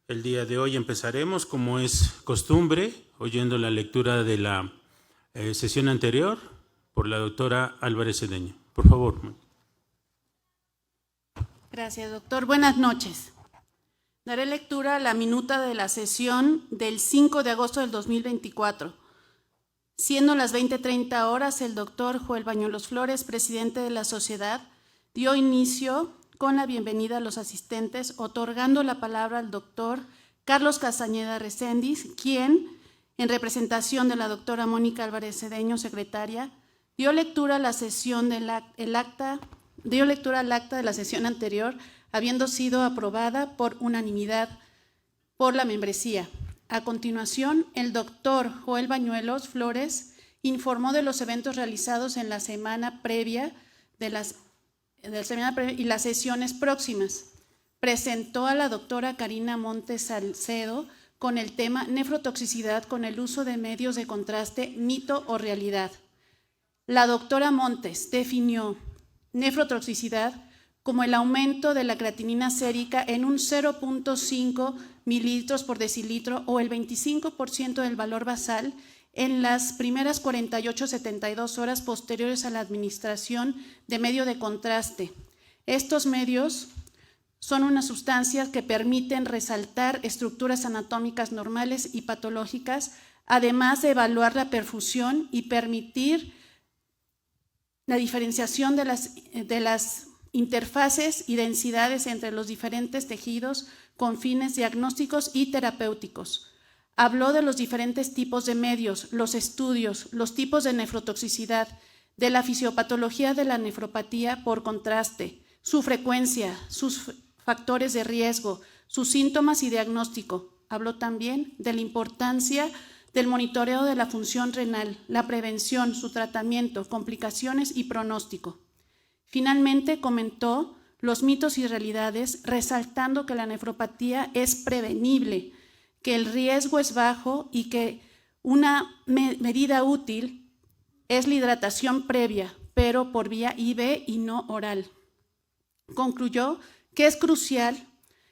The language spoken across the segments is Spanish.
El día de hoy empezaremos, como es costumbre, oyendo la lectura de la sesión anterior por la doctora Álvarez Cedeño. Por favor. Gracias, doctor. Buenas noches. Daré lectura a la minuta de la sesión del 5 de agosto del 2024. Siendo las 20:30 horas, el doctor Joel Bañuelos Flores, presidente de la sociedad, dio inicio con la bienvenida a los asistentes, otorgando la palabra al doctor Carlos Castañeda Recendis, quien, en representación de la doctora Mónica Álvarez Cedeño, secretaria, dio lectura a la sesión al acta de la sesión anterior, habiendo sido aprobada por unanimidad por la membresía. A continuación, el doctor Joel Bañuelos Flores informó de los eventos realizados en la semana previa y las sesiones próximas. Presentó a la doctora Karina Montes Salcedo con el tema nefrotoxicidad con el uso de medios de contraste, mito o realidad. La doctora Montes definió nefrotoxicidad como el aumento de la creatinina sérica en un 0.5 mililitros por decilitro o el 25% del valor basal en las primeras 48-72 horas posteriores a la administración de medio de contraste. Estos medios son unas sustancias que permiten resaltar estructuras anatómicas normales y patológicas, además de evaluar la perfusión y permitir la diferenciación de las interfaces y densidades entre los diferentes tejidos con fines diagnósticos y terapéuticos. Habló de los diferentes tipos de medios, los estudios, los tipos de nefrotoxicidad, de la fisiopatología de la nefropatía por contraste, su frecuencia, sus factores de riesgo, sus síntomas y diagnóstico. Habló también de la importancia del monitoreo de la función renal, la prevención, su tratamiento, complicaciones y pronóstico. Finalmente comentó los mitos y realidades, resaltando que la nefropatía es prevenible, que el riesgo es bajo y que una medida útil es la hidratación previa, pero por vía IV y no oral. Concluyó que es crucial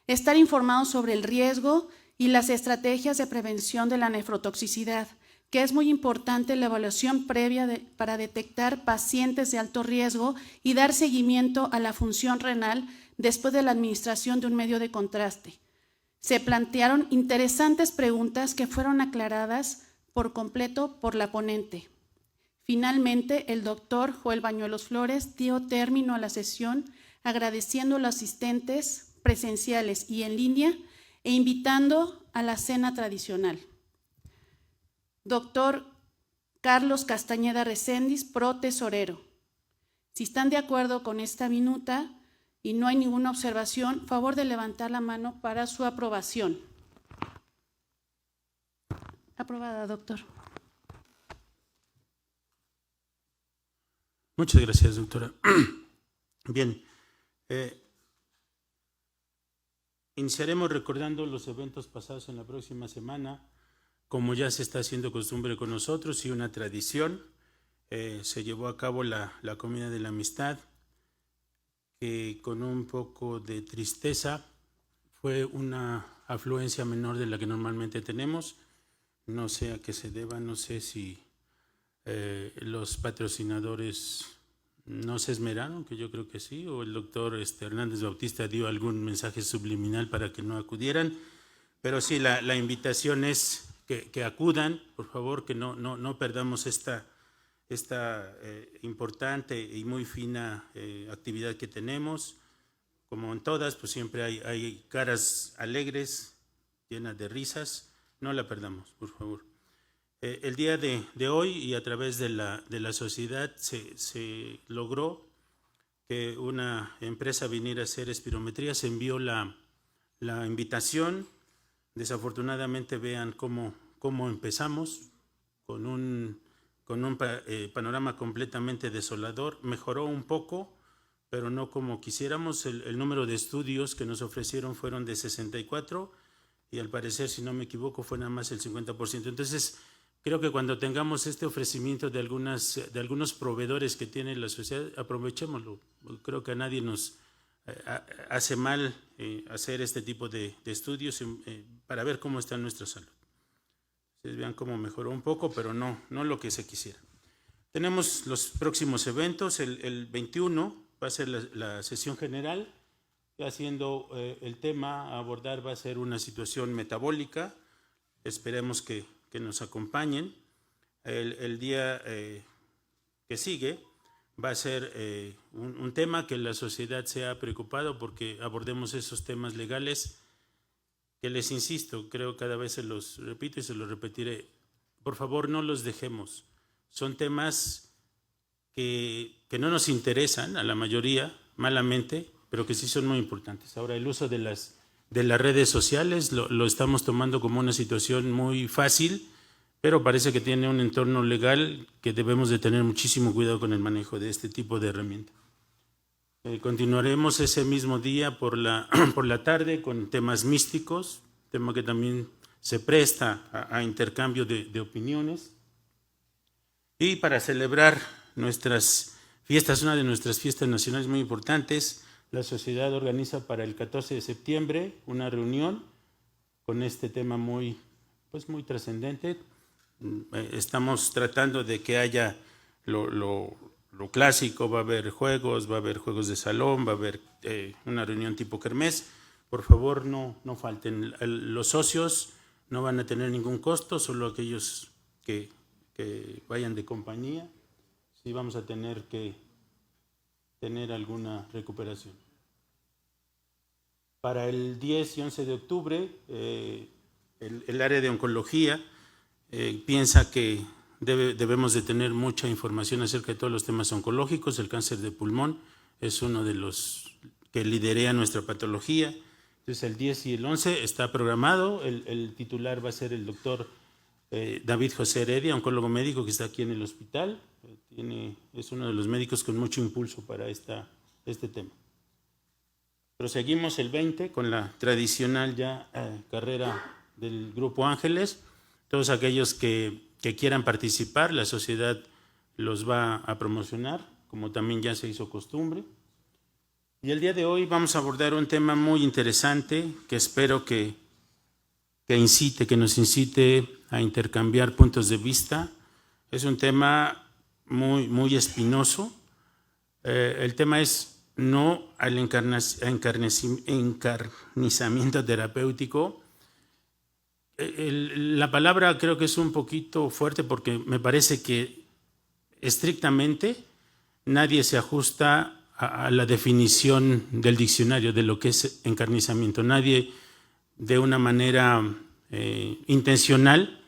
estar informado sobre el riesgo y las estrategias de prevención de la nefrotoxicidad, que es muy importante la evaluación previa para detectar pacientes de alto riesgo y dar seguimiento a la función renal después de la administración de un medio de contraste. Se plantearon interesantes preguntas que fueron aclaradas por completo por la ponente. Finalmente, el doctor Joel Bañuelos Flores dio término a la sesión agradeciendo a los asistentes presenciales y en línea e invitando a la cena tradicional. Doctor Carlos Castañeda Recendis, pro tesorero. Si están de acuerdo con esta minuta y no hay ninguna observación, favor de levantar la mano para su aprobación. Aprobada, doctor. Muchas gracias, doctora. Bien. Iniciaremos recordando los eventos pasados en la próxima semana, como ya se está haciendo costumbre con nosotros y una tradición. Se llevó a cabo la comida de la amistad, que con un poco de tristeza fue una afluencia menor de la que normalmente tenemos. No sé a qué se deba, no sé si los patrocinadores no se esmeraron, que yo creo que sí, o el doctor Hernández Bautista dio algún mensaje subliminal para que no acudieran, pero sí, la invitación es que acudan, por favor, que no perdamos esta importante y muy fina actividad que tenemos. Como en todas, pues siempre hay caras alegres, llenas de risas, no la perdamos, por favor. El día de hoy y a través de la sociedad se logró que una empresa viniera a hacer espirometría, se envió la invitación. Desafortunadamente vean cómo empezamos con un panorama completamente desolador. Mejoró un poco, pero no como quisiéramos. El número de estudios que nos ofrecieron fueron de 64 y al parecer, si no me equivoco, fue nada más el 50%. Entonces, creo que cuando tengamos este ofrecimiento de algunos proveedores que tiene la sociedad, aprovechémoslo. Creo que a nadie nos hace mal hacer este tipo de estudios para ver cómo está nuestra salud. Ustedes vean cómo mejoró un poco, pero no lo que se quisiera. Tenemos los próximos eventos. El 21 va a ser la sesión general, haciendo el tema a abordar va a ser una situación metabólica. Esperemos que nos acompañen. El día que sigue va a ser un tema que la sociedad se ha preocupado porque abordemos esos temas legales que les insisto, creo cada vez se los repito y se los repetiré. Por favor, no los dejemos. Son temas que no nos interesan a la mayoría, malamente, pero que sí son muy importantes. Ahora, el uso de las redes sociales lo estamos tomando como una situación muy fácil, pero parece que tiene un entorno legal que debemos de tener muchísimo cuidado con el manejo de este tipo de herramienta. Continuaremos ese mismo día por la tarde con temas místicos, tema que también se presta a intercambio de opiniones. Y para celebrar nuestras fiestas, una de nuestras fiestas nacionales muy importantes, la sociedad organiza para el 14 de septiembre una reunión con este tema muy trascendente. Estamos tratando de que haya lo clásico, va a haber juegos de salón, va a haber una reunión tipo kermés. Por favor, no falten. Los socios no van a tener ningún costo, solo aquellos que vayan de compañía. Sí vamos a tener que tener alguna recuperación. Para el 10 y 11 de octubre, el área de oncología piensa que debemos de tener mucha información acerca de todos los temas oncológicos. El cáncer de pulmón es uno de los que liderea nuestra patología. Entonces, el 10 y el 11 está programado. El titular va a ser el doctor David José Heredia, oncólogo médico que está aquí en el hospital. Es uno de los médicos con mucho impulso para este tema. Proseguimos el 20 con la tradicional ya carrera del Grupo Ángeles. Todos aquellos que quieran participar, la sociedad los va a promocionar, como también ya se hizo costumbre. Y el día de hoy vamos a abordar un tema muy interesante que espero que nos incite a intercambiar puntos de vista. Es un tema muy espinoso. El tema es no al encarnizamiento terapéutico. La palabra creo que es un poquito fuerte porque me parece que estrictamente nadie se ajusta a la definición del diccionario de lo que es encarnizamiento. Nadie de una manera intencional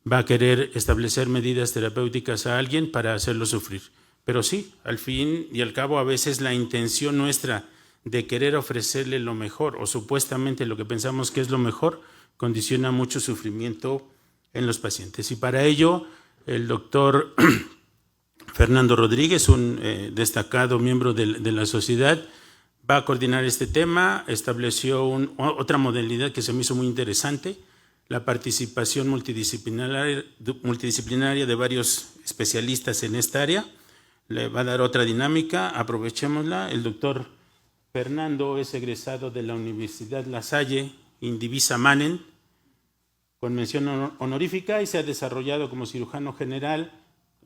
va a querer establecer medidas terapéuticas a alguien para hacerlo sufrir. Pero sí, al fin y al cabo, a veces la intención nuestra de querer ofrecerle lo mejor o supuestamente lo que pensamos que es lo mejor condiciona mucho sufrimiento en los pacientes. Y para ello, el doctor Fernando Rodríguez, un destacado miembro de la sociedad, va a coordinar este tema. Estableció otra modalidad que se me hizo muy interesante, la participación multidisciplinaria de varios especialistas en esta área. Le va a dar otra dinámica, aprovechémosla. El doctor Fernando es egresado de la Universidad La Salle, Indivisa Manen, con mención honorífica, y se ha desarrollado como cirujano general,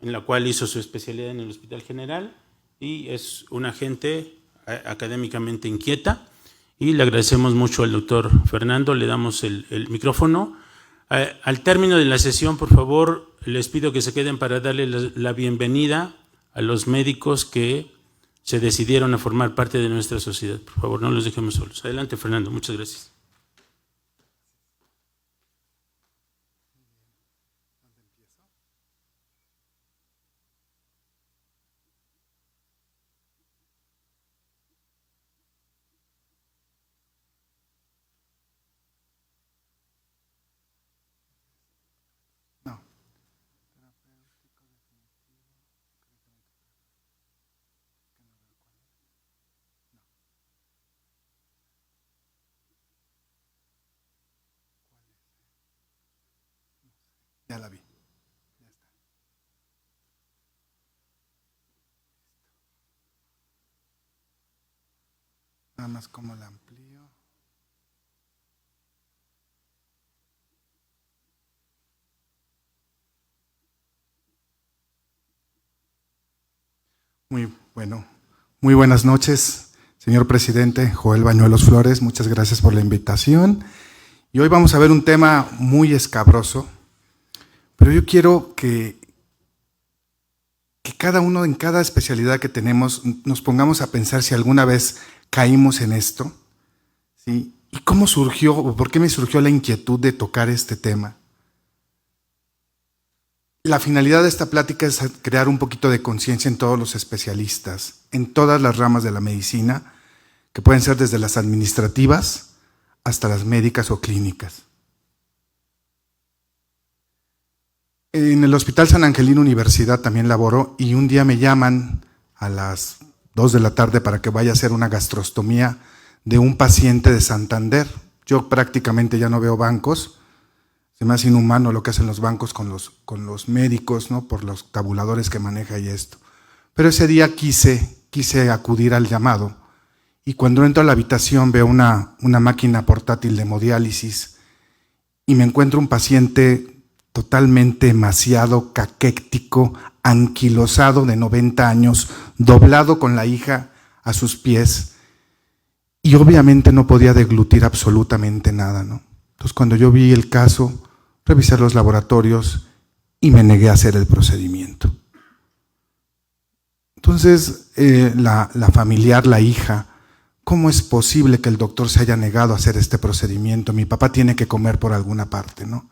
en la cual hizo su especialidad en el Hospital General, y es una gente académicamente inquieta, y le agradecemos mucho al doctor Fernando. Le damos el micrófono. Al término de la sesión, por favor, les pido que se queden para darle la bienvenida a los médicos que se decidieron a formar parte de nuestra sociedad. Por favor, no los dejemos solos. Adelante, Fernando. Muchas gracias. Ya la vi. Ya está. Nada más como la amplío. Muy bueno. Muy buenas noches, señor presidente Joel Bañuelos Flores. Muchas gracias por la invitación. Y hoy vamos a ver un tema muy escabroso, pero yo quiero que cada uno en cada especialidad que tenemos nos pongamos a pensar si alguna vez caímos en esto, ¿sí? ¿Y cómo surgió o por qué me surgió la inquietud de tocar este tema? La finalidad de esta plática es crear un poquito de conciencia en todos los especialistas, en todas las ramas de la medicina, que pueden ser desde las administrativas hasta las médicas o clínicas. En el Hospital San Angelino Universidad también laboro y un día me llaman a las 2 de la tarde para que vaya a hacer una gastrostomía de un paciente de Santander. Yo prácticamente ya no veo bancos, se me hace inhumano lo que hacen los bancos con los médicos, ¿no? Por los tabuladores que maneja y esto. Pero ese día quise acudir al llamado y cuando entro a la habitación veo una máquina portátil de hemodiálisis y me encuentro un paciente totalmente emaciado, caquéctico, anquilosado de 90 años, doblado con la hija a sus pies y obviamente no podía deglutir absolutamente nada, ¿no? Entonces cuando yo vi el caso, revisé los laboratorios y me negué a hacer el procedimiento. Entonces la familiar, la hija, ¿cómo es posible que el doctor se haya negado a hacer este procedimiento? Mi papá tiene que comer por alguna parte, ¿no?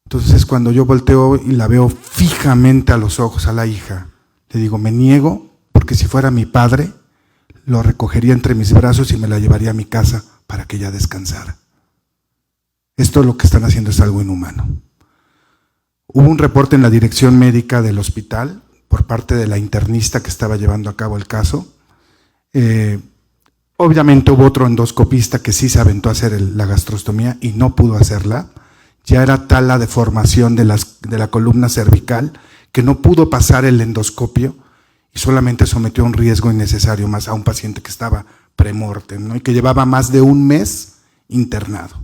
Entonces cuando yo volteo y la veo fijamente a los ojos a la hija, le digo, me niego porque si fuera mi padre, lo recogería entre mis brazos y me la llevaría a mi casa para que ella descansara. Esto lo que están haciendo es algo inhumano. Hubo un reporte en la dirección médica del hospital por parte de la internista que estaba llevando a cabo el caso. Obviamente hubo otro endoscopista que sí se aventó a hacer la gastrostomía y no pudo hacerla. Ya era tal la deformación de la columna cervical que no pudo pasar el endoscopio y solamente sometió a un riesgo innecesario más a un paciente que estaba premortem, ¿no? Y que llevaba más de un mes internado.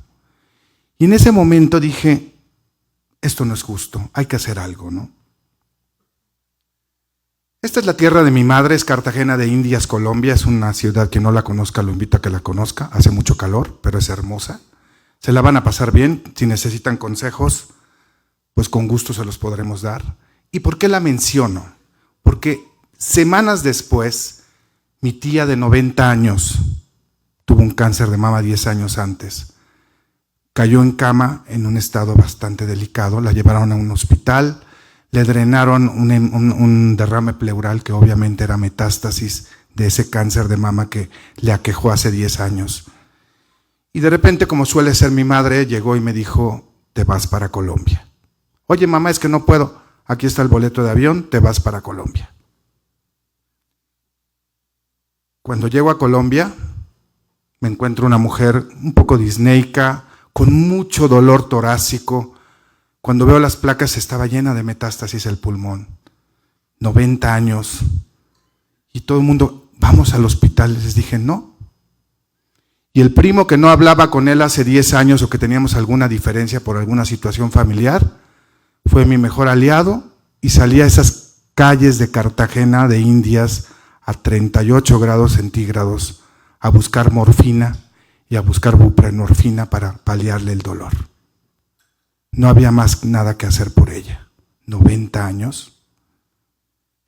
Y en ese momento dije, esto no es justo, hay que hacer algo, ¿no? Esta es la tierra de mi madre, es Cartagena de Indias, Colombia, es una ciudad que no la conozca, lo invito a que la conozca, hace mucho calor, pero es hermosa. Se la van a pasar bien, si necesitan consejos, pues con gusto se los podremos dar. ¿Y por qué la menciono? Porque semanas después, mi tía de 90 años tuvo un cáncer de mama 10 años antes. Cayó en cama en un estado bastante delicado, la llevaron a un hospital, le drenaron un derrame pleural que obviamente era metástasis de ese cáncer de mama que le aquejó hace 10 años. Y de repente, como suele ser mi madre, llegó y me dijo, te vas para Colombia. Oye, mamá, es que no puedo. Aquí está el boleto de avión, te vas para Colombia. Cuando llego a Colombia, me encuentro una mujer un poco disneica, con mucho dolor torácico. Cuando veo las placas estaba llena de metástasis el pulmón. 90 años. Y todo el mundo, vamos al hospital. Les dije, no. Y el primo que no hablaba con él hace 10 años o que teníamos alguna diferencia por alguna situación familiar, fue mi mejor aliado y salí a esas calles de Cartagena de Indias a 38 grados centígrados a buscar morfina y a buscar buprenorfina para paliarle el dolor. No había más nada que hacer por ella. 90 años.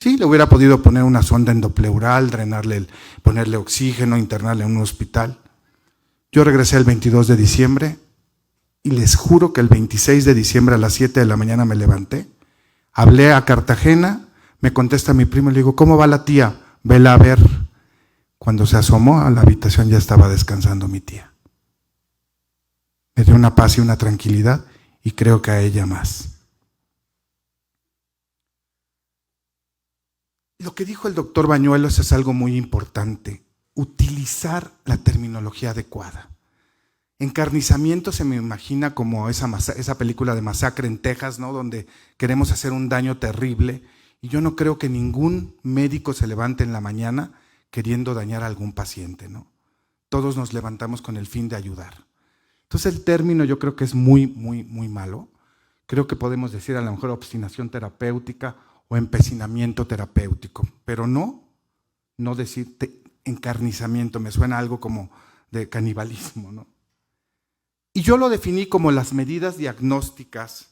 Sí, le hubiera podido poner una sonda endopleural, ponerle oxígeno, internarle en un hospital. Yo regresé el 22 de diciembre y les juro que el 26 de diciembre a las 7 de la mañana me levanté, hablé a Cartagena, me contesta mi primo y le digo, ¿cómo va la tía? Vela a ver. Cuando se asomó a la habitación ya estaba descansando mi tía. Me dio una paz y una tranquilidad y creo que a ella más. Lo que dijo el doctor Bañuelos es algo muy importante. Utilizar la terminología adecuada. Encarnizamiento se me imagina como esa película de Masacre en Texas, ¿no? Donde queremos hacer un daño terrible y yo no creo que ningún médico se levante en la mañana queriendo dañar a algún paciente, ¿no? Todos nos levantamos con el fin de ayudar. Entonces el término yo creo que es muy, muy, muy malo. Creo que podemos decir a lo mejor obstinación terapéutica o empecinamiento terapéutico, pero no decir encarnizamiento, me suena algo como de canibalismo, ¿no? Y yo lo definí como las medidas diagnósticas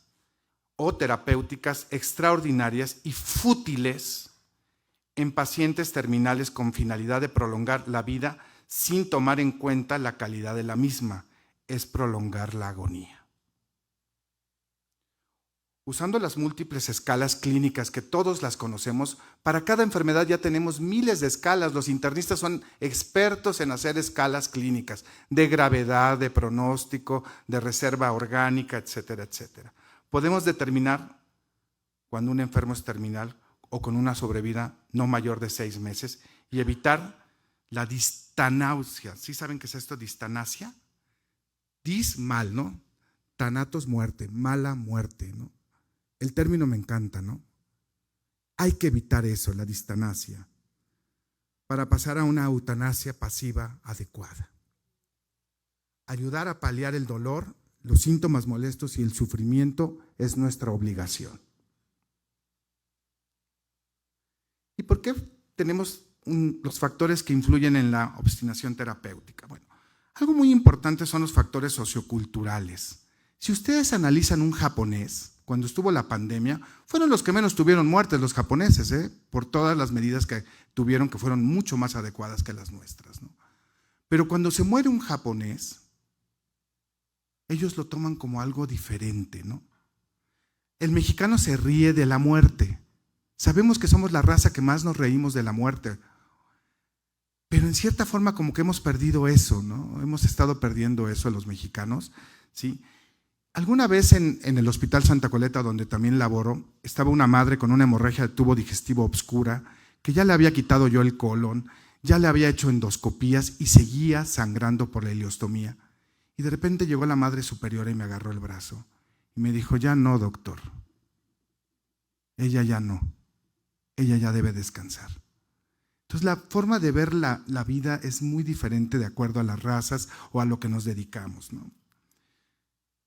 o terapéuticas extraordinarias y fútiles en pacientes terminales con finalidad de prolongar la vida sin tomar en cuenta la calidad de la misma, es prolongar la agonía. Usando las múltiples escalas clínicas que todos las conocemos, para cada enfermedad ya tenemos miles de escalas. Los internistas son expertos en hacer escalas clínicas de gravedad, de pronóstico, de reserva orgánica, etcétera, etcétera. Podemos determinar cuando un enfermo es terminal o con una sobrevida no mayor de 6 meses y evitar la distanausia. ¿Sí saben qué es esto, distanasia? Dis, mal, ¿no? Thanatos, muerte, mala muerte, ¿no? El término me encanta, ¿no? Hay que evitar eso, la distanasia, para pasar a una eutanasia pasiva adecuada. Ayudar a paliar el dolor, los síntomas molestos y el sufrimiento es nuestra obligación. ¿Y por qué tenemos los factores que influyen en la obstinación terapéutica? Bueno, algo muy importante son los factores socioculturales. Si ustedes analizan un japonés, cuando estuvo la pandemia, fueron los que menos tuvieron muertes los japoneses, por todas las medidas que tuvieron, que fueron mucho más adecuadas que las nuestras, ¿no? Pero cuando se muere un japonés, ellos lo toman como algo diferente, ¿no? El mexicano se ríe de la muerte. Sabemos que somos la raza que más nos reímos de la muerte, pero en cierta forma como que hemos perdido eso, ¿no? Hemos estado perdiendo eso los mexicanos, ¿sí? Alguna vez en el Hospital Santa Coleta, donde también laboro, estaba una madre con una hemorragia de tubo digestivo obscura, que ya le había quitado yo el colon, ya le había hecho endoscopías y seguía sangrando por la ileostomía. Y de repente llegó la madre superiora y me agarró el brazo y me dijo: ya no, doctor, ella ya no, ella ya debe descansar. Entonces la forma de ver la vida es muy diferente de acuerdo a las razas o a lo que nos dedicamos, ¿no?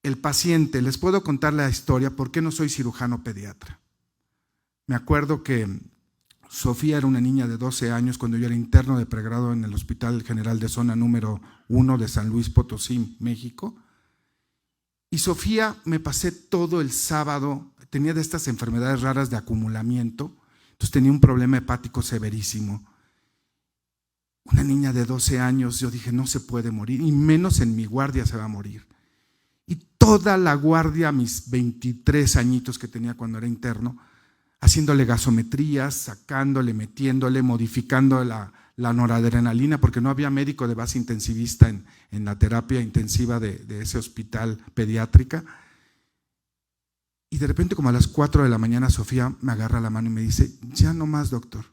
El paciente, les puedo contar la historia, ¿por qué no soy cirujano pediatra? Me acuerdo que Sofía era una niña de 12 años cuando yo era interno de pregrado en el Hospital General de Zona número 1 de San Luis Potosí, México. Y Sofía, me pasé todo el sábado, tenía de estas enfermedades raras de acumulamiento, entonces tenía un problema hepático severísimo. Una niña de 12 años, yo dije, no se puede morir, y menos en mi guardia se va a morir. Y toda la guardia, mis 23 añitos que tenía cuando era interno, haciéndole gasometrías, sacándole, metiéndole, modificando la noradrenalina, porque no había médico de base intensivista en la terapia intensiva de ese hospital pediátrica. Y de repente, como a las 4 de la mañana, Sofía me agarra la mano y me dice: ya no más, doctor.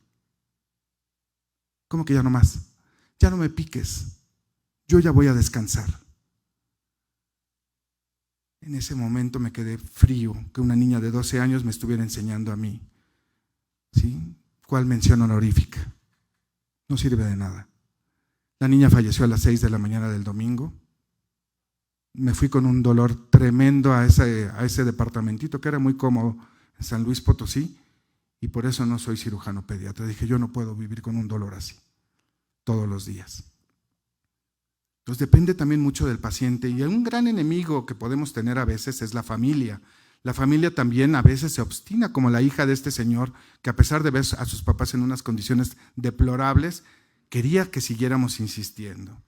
¿Cómo que ya no más? Ya no me piques, yo ya voy a descansar. En ese momento me quedé frío, que una niña de 12 años me estuviera enseñando a mí, ¿sí? ¿Cuál mención honorífica? No sirve de nada. La niña falleció a las 6 de la mañana del domingo. Me fui con un dolor tremendo a ese departamentito que era muy cómodo en San Luis Potosí, y por eso no soy cirujano pediatra. Dije, yo no puedo vivir con un dolor así todos los días. Entonces depende también mucho del paciente, y un gran enemigo que podemos tener a veces es la familia. La familia también a veces se obstina, como la hija de este señor, que a pesar de ver a sus papás en unas condiciones deplorables, quería que siguiéramos insistiendo.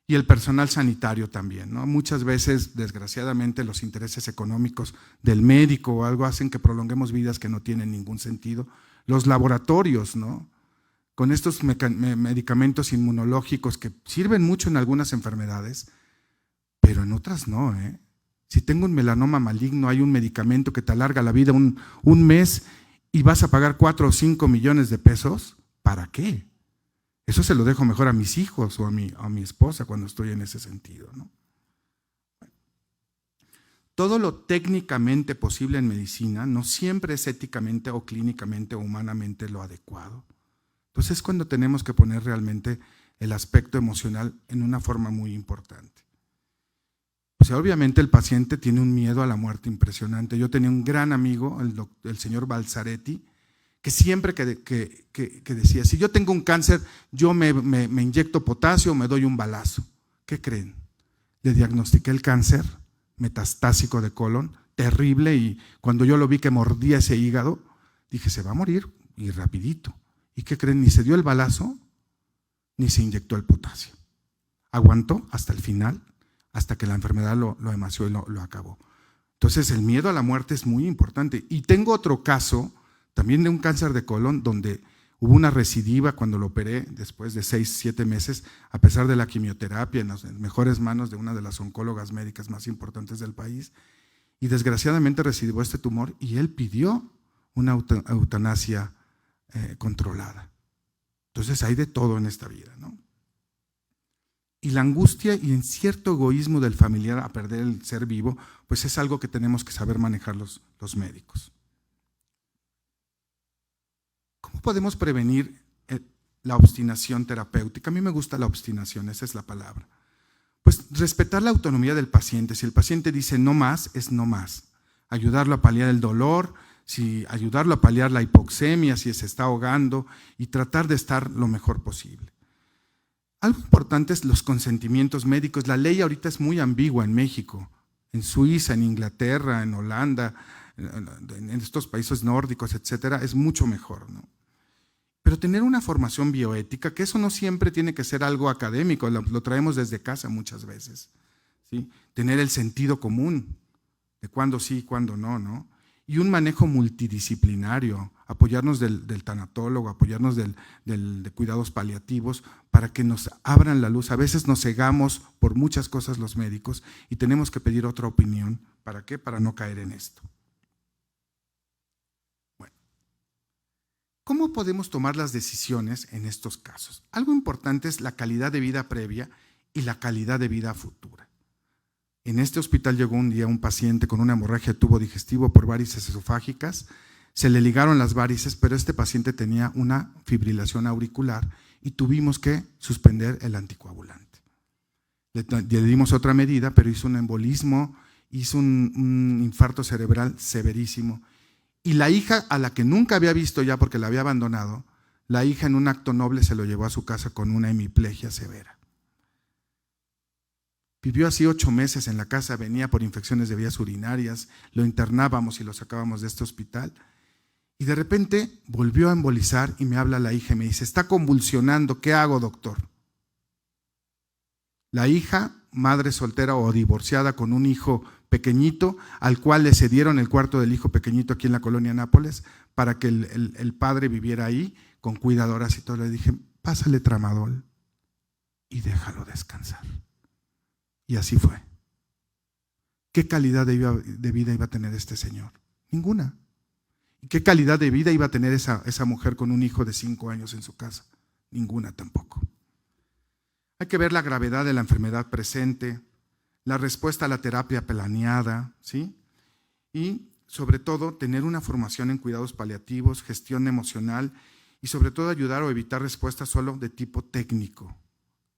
Y el personal sanitario también, ¿no? Muchas veces, desgraciadamente, los intereses económicos del médico o algo hacen que prolonguemos vidas que no tienen ningún sentido. Los laboratorios, ¿no? Con estos medicamentos inmunológicos que sirven mucho en algunas enfermedades, pero en otras no, ¿eh? Si tengo un melanoma maligno, hay un medicamento que te alarga la vida un mes y vas a pagar 4 o 5 millones de pesos. ¿Para qué? Eso se lo dejo mejor a mis hijos o a mi esposa cuando estoy en ese sentido, ¿no? Todo lo técnicamente posible en medicina no siempre es éticamente o clínicamente o humanamente lo adecuado. Entonces es cuando tenemos que poner realmente el aspecto emocional en una forma muy importante. O sea, obviamente el paciente tiene un miedo a la muerte impresionante. Yo tenía un gran amigo, el señor Balzaretti, que siempre que decía, si yo tengo un cáncer, yo me inyecto potasio o me doy un balazo. ¿Qué creen? Le diagnostiqué el cáncer metastásico de colon, terrible, y cuando yo lo vi que mordía ese hígado, dije, se va a morir, y rapidito. ¿Y qué creen? Ni se dio el balazo, ni se inyectó el potasio. Aguantó hasta el final, hasta que la enfermedad lo emació y lo acabó. Entonces el miedo a la muerte es muy importante. Y tengo otro caso, también de un cáncer de colon, donde hubo una recidiva cuando lo operé después de 6, 7 meses, a pesar de la quimioterapia, en las mejores manos de una de las oncólogas médicas más importantes del país, y desgraciadamente recidivó este tumor y él pidió una eutanasia controlada. Entonces hay de todo en esta vida, ¿no? Y la angustia y en cierto egoísmo del familiar a perder el ser vivo, pues es algo que tenemos que saber manejar los médicos. ¿Cómo podemos prevenir la obstinación terapéutica? A mí me gusta la obstinación, esa es la palabra. Pues respetar la autonomía del paciente. Si el paciente dice no más, es no más. Ayudarlo a paliar el dolor, ayudarlo a paliar la hipoxemia, si se está ahogando, y tratar de estar lo mejor posible. Algo importante es los consentimientos médicos. La ley ahorita es muy ambigua en México, en Suiza, en Inglaterra, en Holanda, en estos países nórdicos, etcétera, es mucho mejor, ¿no? Pero tener una formación bioética, que eso no siempre tiene que ser algo académico, lo traemos desde casa muchas veces, ¿sí? Tener el sentido común de cuándo sí y cuándo no, ¿no? Y un manejo multidisciplinario, apoyarnos del tanatólogo, apoyarnos de cuidados paliativos para que nos abran la luz. A veces nos cegamos por muchas cosas los médicos y tenemos que pedir otra opinión. ¿Para qué? Para no caer en esto. Bueno, ¿cómo podemos tomar las decisiones en estos casos? Algo importante es la calidad de vida previa y la calidad de vida futura. En este hospital llegó un día un paciente con una hemorragia de tubo digestivo por varices esofágicas. Se le ligaron las varices, pero este paciente tenía una fibrilación auricular y tuvimos que suspender el anticoagulante. Le dimos otra medida, pero hizo un embolismo, hizo un infarto cerebral severísimo. Y la hija, a la que nunca había visto ya porque la había abandonado, la hija en un acto noble se lo llevó a su casa con una hemiplegia severa. Vivió así 8 meses en la casa, venía por infecciones de vías urinarias, lo internábamos y lo sacábamos de este hospital. Y de repente volvió a embolizar y me habla la hija y me dice, está convulsionando, ¿qué hago, doctor? La hija, madre soltera o divorciada con un hijo pequeñito, al cual le cedieron el cuarto del hijo pequeñito aquí en la colonia Nápoles, para que el padre viviera ahí con cuidadoras y todo. Le dije, pásale tramadol y déjalo descansar. Y así fue. ¿Qué calidad de vida iba a tener este señor? Ninguna. ¿Y qué calidad de vida iba a tener esa mujer con un hijo de 5 años en su casa? Ninguna tampoco. Hay que ver la gravedad de la enfermedad presente, la respuesta a la terapia planeada, ¿sí? Y sobre todo tener una formación en cuidados paliativos, gestión emocional y sobre todo ayudar o evitar respuestas solo de tipo técnico.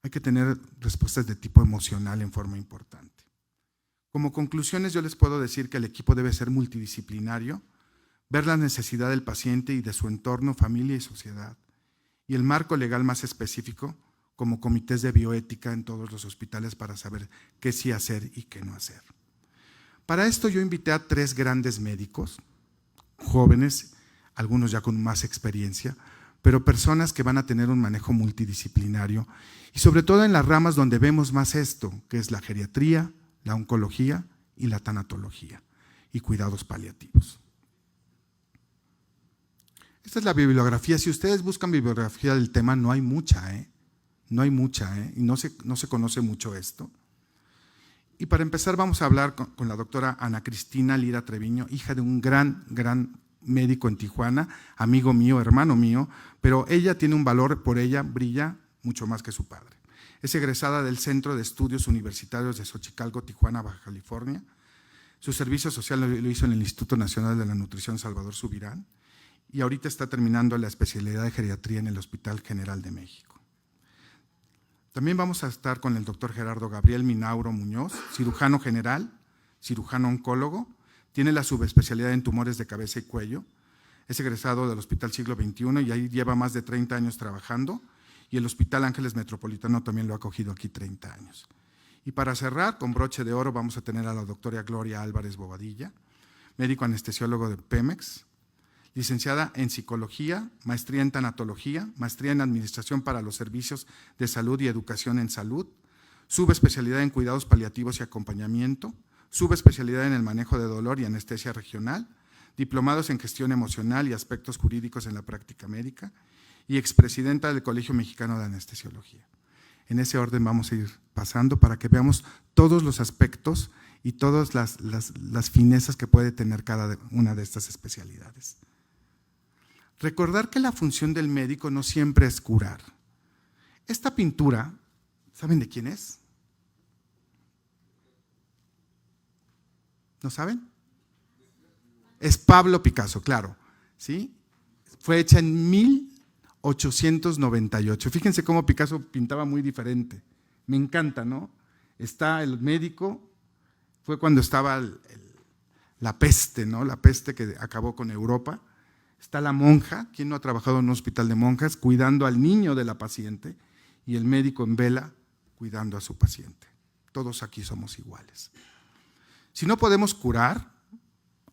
Hay que tener respuestas de tipo emocional en forma importante. Como conclusiones, yo les puedo decir que el equipo debe ser multidisciplinario, ver la necesidad del paciente y de su entorno, familia y sociedad, y el marco legal más específico, como comités de bioética en todos los hospitales para saber qué sí hacer y qué no hacer. Para esto yo invité a 3 grandes médicos, jóvenes, algunos ya con más experiencia, pero personas que van a tener un manejo multidisciplinario y sobre todo en las ramas donde vemos más esto, que es la geriatría, la oncología y la tanatología y cuidados paliativos. Esta es la bibliografía. Si ustedes buscan bibliografía del tema, no hay mucha, no hay mucha, y no se conoce mucho esto. Y para empezar vamos a hablar con la doctora Ana Cristina Lira Treviño, hija de un gran médico en Tijuana, amigo mío, hermano mío, pero ella tiene un valor, por ella brilla mucho más que su padre. Es egresada del Centro de Estudios Universitarios de Xochicalco, Tijuana, Baja California. Su servicio social lo hizo en el Instituto Nacional de la Nutrición Salvador Subirán y ahorita está terminando la especialidad de geriatría en el Hospital General de México. También vamos a estar con el doctor Gerardo Gabriel Minauro Muñoz, cirujano general, cirujano oncólogo, tiene la subespecialidad en tumores de cabeza y cuello, es egresado del Hospital Siglo XXI y ahí lleva más de 30 años trabajando, y el Hospital Ángeles Metropolitano también lo ha acogido aquí 30 años. Y para cerrar, con broche de oro, vamos a tener a la doctora Gloria Álvarez Bobadilla, médico anestesiólogo de Pemex, licenciada en Psicología, maestría en Tanatología, maestría en Administración para los Servicios de Salud y Educación en Salud, subespecialidad en Cuidados Paliativos y Acompañamiento, subespecialidad en el Manejo de Dolor y Anestesia Regional, diplomados en Gestión Emocional y Aspectos Jurídicos en la Práctica Médica y expresidenta del Colegio Mexicano de Anestesiología. En ese orden vamos a ir pasando para que veamos todos los aspectos y todas las finezas que puede tener cada una de estas especialidades. Recordar que la función del médico no siempre es curar. Esta pintura, ¿saben de quién es? ¿No saben? Es Pablo Picasso, claro, ¿sí? Fue hecha en 1898. Fíjense cómo Picasso pintaba muy diferente. Me encanta, ¿no? Está el médico, fue cuando estaba la peste, ¿no? La peste que acabó con Europa. Está la monja, ¿quién no ha trabajado en un hospital de monjas? Cuidando al niño de la paciente, y el médico en vela cuidando a su paciente. Todos aquí somos iguales. Si no podemos curar,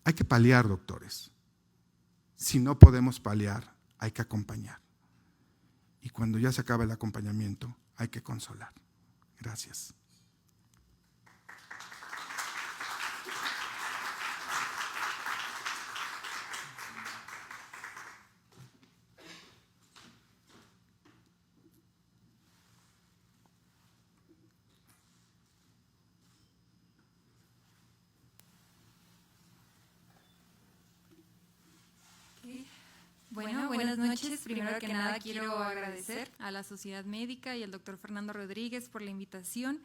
hay que paliar, doctores. Si no podemos paliar, hay que acompañar. Y cuando ya se acaba el acompañamiento, hay que consolar. Gracias. Bueno, buenas noches. Primero que nada quiero agradecer a la Sociedad Médica y al doctor Fernando Rodríguez por la invitación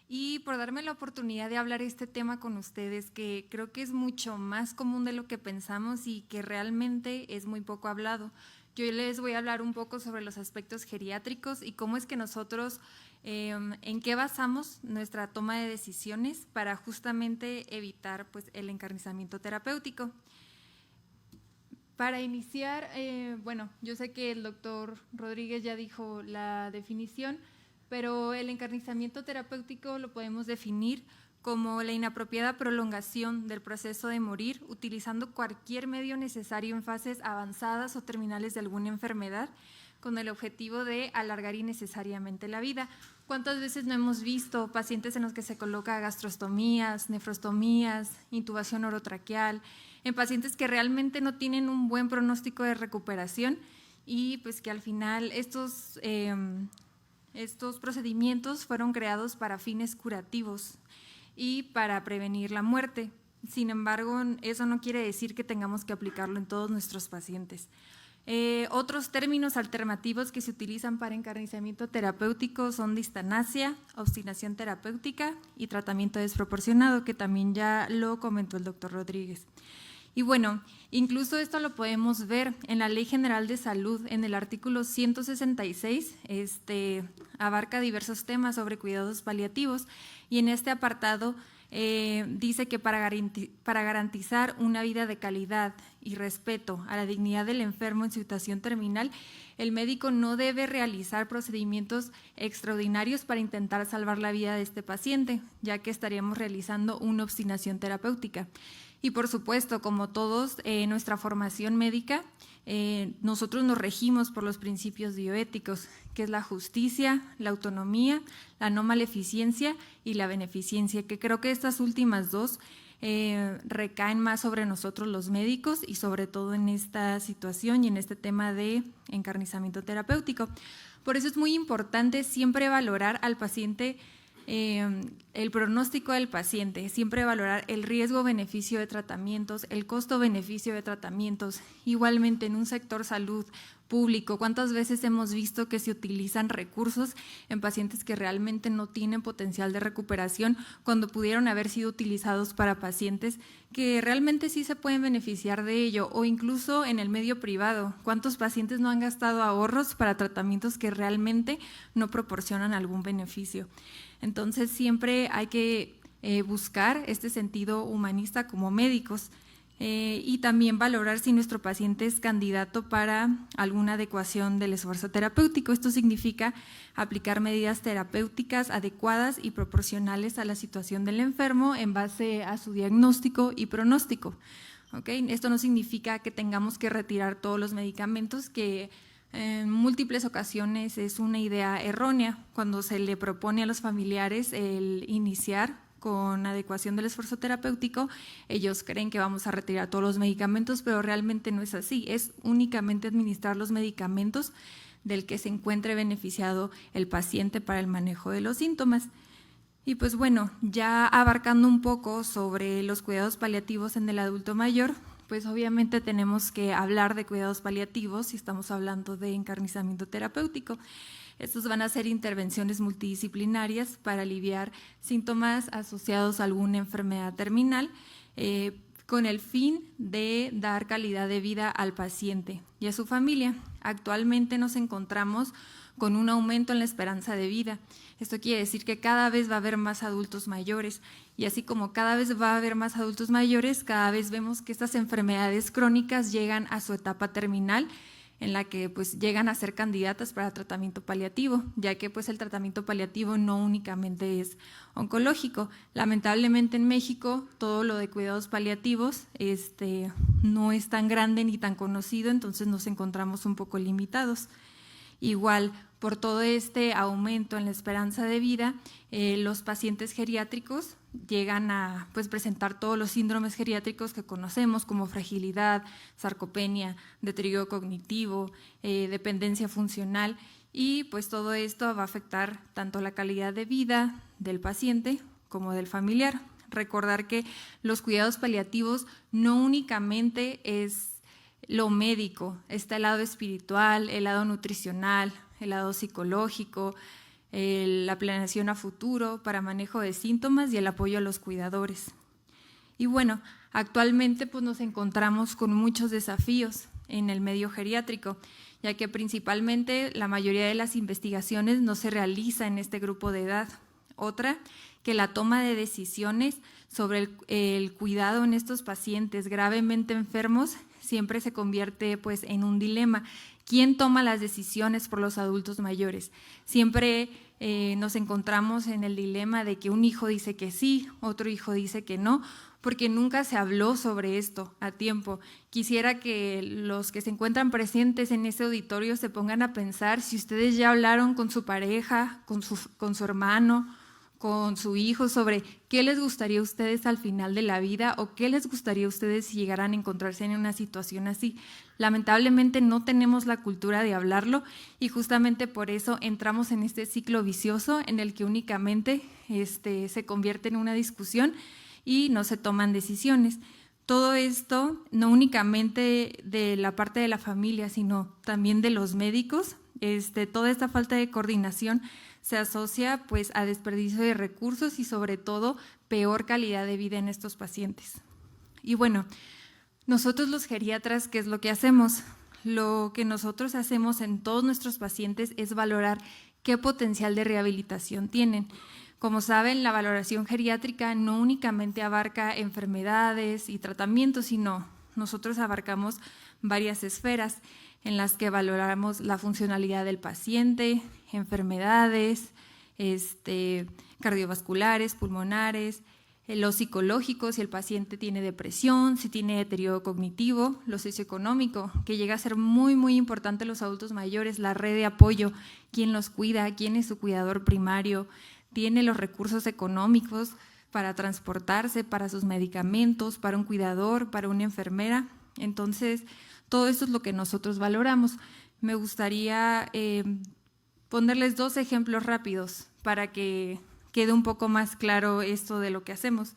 y por darme la oportunidad de hablar este tema con ustedes, que creo que es mucho más común de lo que pensamos y que realmente es muy poco hablado. Yo les voy a hablar un poco sobre los aspectos geriátricos y cómo es que nosotros, en qué basamos nuestra toma de decisiones para justamente evitar pues, el encarnizamiento terapéutico. Para iniciar, bueno, yo sé que el doctor Rodríguez ya dijo la definición, pero el encarnizamiento terapéutico lo podemos definir como la inapropiada prolongación del proceso de morir utilizando cualquier medio necesario en fases avanzadas o terminales de alguna enfermedad con el objetivo de alargar innecesariamente la vida. ¿Cuántas veces no hemos visto pacientes en los que se coloca gastrostomías, nefrostomías, intubación orotraqueal, en pacientes que realmente no tienen un buen pronóstico de recuperación y pues que al final estos procedimientos fueron creados para fines curativos y para prevenir la muerte? Sin embargo, eso no quiere decir que tengamos que aplicarlo en todos nuestros pacientes. Otros términos alternativos que se utilizan para encarnizamiento terapéutico son distanasia, obstinación terapéutica y tratamiento desproporcionado, que también ya lo comentó el doctor Rodríguez. Y bueno, incluso esto lo podemos ver en la Ley General de Salud, en el artículo 166, abarca diversos temas sobre cuidados paliativos y en este apartado dice que para garantizar una vida de calidad y respeto a la dignidad del enfermo en situación terminal, el médico no debe realizar procedimientos extraordinarios para intentar salvar la vida de este paciente, ya que estaríamos realizando una obstinación terapéutica. Y por supuesto, como todos, nuestra formación médica, nosotros nos regimos por los principios bioéticos, que es la justicia, la autonomía, la no maleficencia y la beneficencia, que creo que estas últimas dos recaen más sobre nosotros los médicos y sobre todo en esta situación y en este tema de encarnizamiento terapéutico. Por eso es muy importante siempre valorar al paciente el pronóstico del paciente, siempre valorar el riesgo-beneficio de tratamientos, el costo-beneficio de tratamientos. Igualmente en un sector salud público, ¿cuántas veces hemos visto que se utilizan recursos en pacientes que realmente no tienen potencial de recuperación cuando pudieron haber sido utilizados para pacientes que realmente sí se pueden beneficiar de ello? O incluso en el medio privado, ¿cuántos pacientes no han gastado ahorros para tratamientos que realmente no proporcionan algún beneficio? Entonces siempre hay que buscar este sentido humanista como médicos. Y también valorar si nuestro paciente es candidato para alguna adecuación del esfuerzo terapéutico. Esto significa aplicar medidas terapéuticas adecuadas y proporcionales a la situación del enfermo en base a su diagnóstico y pronóstico. ¿Okay? Esto no significa que tengamos que retirar todos los medicamentos, que en múltiples ocasiones es una idea errónea cuando se le propone a los familiares el iniciar con adecuación del esfuerzo terapéutico. Ellos creen que vamos a retirar todos los medicamentos, pero realmente no es así, es únicamente administrar los medicamentos del que se encuentre beneficiado el paciente para el manejo de los síntomas. Y pues bueno, ya abarcando un poco sobre los cuidados paliativos en el adulto mayor, pues obviamente tenemos que hablar de cuidados paliativos si estamos hablando de encarnizamiento terapéutico. Estos van a ser intervenciones multidisciplinarias para aliviar síntomas asociados a alguna enfermedad terminal, con el fin de dar calidad de vida al paciente y a su familia. Actualmente nos encontramos con un aumento en la esperanza de vida. Esto quiere decir que cada vez va a haber más adultos mayores, y así como cada vez va a haber más adultos mayores, cada vez vemos que estas enfermedades crónicas llegan a su etapa terminal, en la que pues llegan a ser candidatas para tratamiento paliativo, ya que pues el tratamiento paliativo no únicamente es oncológico. Lamentablemente en México todo lo de cuidados paliativos no es tan grande ni tan conocido, entonces nos encontramos un poco limitados. Igual, por todo este aumento en la esperanza de vida, los pacientes geriátricos llegan a presentar todos los síndromes geriátricos que conocemos, como fragilidad, sarcopenia, deterioro cognitivo, dependencia funcional, y pues todo esto va a afectar tanto la calidad de vida del paciente como del familiar. Recordar que los cuidados paliativos no únicamente es lo médico, está el lado espiritual, el lado nutricional, el lado psicológico, la planeación a futuro para manejo de síntomas y el apoyo a los cuidadores. Y bueno, actualmente pues nos encontramos con muchos desafíos en el medio geriátrico, ya que principalmente la mayoría de las investigaciones no se realiza en este grupo de edad. Otra, que la toma de decisiones sobre el cuidado en estos pacientes gravemente enfermos siempre se convierte en un dilema. ¿Quién toma las decisiones por los adultos mayores? Siempre nos encontramos en el dilema de que un hijo dice que sí, otro hijo dice que no, porque nunca se habló sobre esto a tiempo. Quisiera que los que se encuentran presentes en este auditorio se pongan a pensar si ustedes ya hablaron con su pareja, con su hermano, con su hijo, sobre qué les gustaría a ustedes al final de la vida o qué les gustaría a ustedes si llegaran a encontrarse en una situación así. Lamentablemente no tenemos la cultura de hablarlo, y justamente por eso entramos en este ciclo vicioso en el que únicamente se convierte en una discusión y no se toman decisiones. Todo esto no únicamente de la parte de la familia, sino también de los médicos. Toda esta falta de coordinación se asocia a desperdicio de recursos y sobre todo peor calidad de vida en estos pacientes. Y bueno, nosotros los geriatras, ¿qué es lo que hacemos? Lo que nosotros hacemos en todos nuestros pacientes es valorar qué potencial de rehabilitación tienen. Como saben, la valoración geriátrica no únicamente abarca enfermedades y tratamientos, sino nosotros abarcamos varias esferas en las que valoramos la funcionalidad del paciente, enfermedades cardiovasculares, pulmonares, lo psicológico, si el paciente tiene depresión, si tiene deterioro cognitivo, lo socioeconómico, que llega a ser muy, muy importante en los adultos mayores, la red de apoyo, quién los cuida, quién es su cuidador primario, tiene los recursos económicos para transportarse, para sus medicamentos, para un cuidador, para una enfermera. Entonces, todo esto es lo que nosotros valoramos. Me gustaría ponerles 2 ejemplos rápidos para que quede un poco más claro esto de lo que hacemos.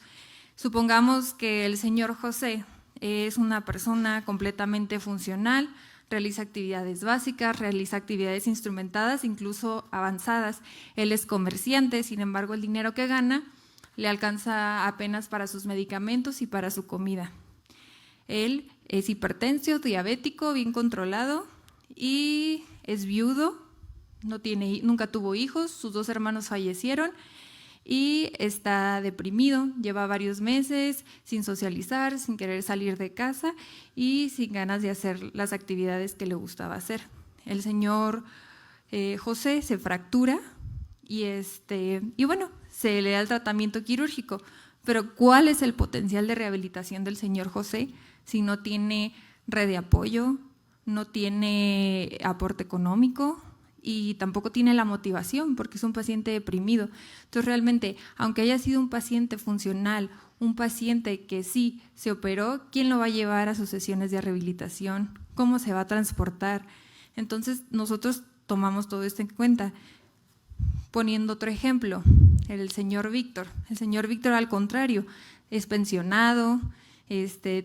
Supongamos que el señor José es una persona completamente funcional, realiza actividades básicas, realiza actividades instrumentadas, incluso avanzadas. Él es comerciante, sin embargo, el dinero que gana le alcanza apenas para sus medicamentos y para su comida. Él es hipertenso, diabético, bien controlado y es viudo, nunca tuvo hijos, sus 2 hermanos fallecieron y está deprimido, lleva varios meses sin socializar, sin querer salir de casa y sin ganas de hacer las actividades que le gustaba hacer. El señor José se fractura y bueno, se le da el tratamiento quirúrgico, pero ¿cuál es el potencial de rehabilitación del señor José si no tiene red de apoyo, no tiene aporte económico y tampoco tiene la motivación porque es un paciente deprimido? Entonces realmente, aunque haya sido un paciente funcional, un paciente que sí se operó, ¿quién lo va a llevar a sus sesiones de rehabilitación? ¿Cómo se va a transportar? Entonces nosotros tomamos todo esto en cuenta. Poniendo otro ejemplo, el señor Víctor. El señor Víctor, al contrario, es pensionado,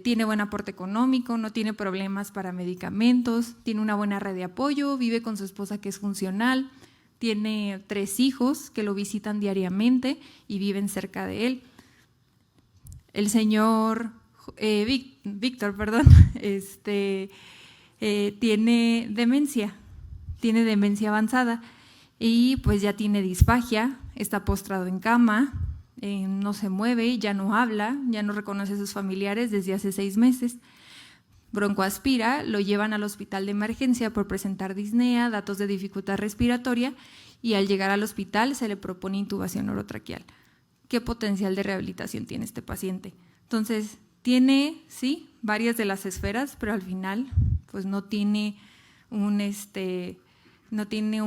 tiene buen aporte económico, no tiene problemas para medicamentos, tiene una buena red de apoyo, vive con su esposa que es funcional, tiene 3 hijos que lo visitan diariamente y viven cerca de él. El señor Víctor, tiene demencia avanzada y pues ya tiene disfagia, está postrado en cama, no se mueve, ya no habla, ya no reconoce a sus familiares desde hace 6 meses. Broncoaspira, lo llevan al hospital de emergencia por presentar disnea, datos de dificultad respiratoria y al llegar al hospital se le propone intubación orotraqueal. ¿Qué potencial de rehabilitación tiene este paciente? Entonces, tiene, sí, varias de las esferas, pero al final pues no tiene un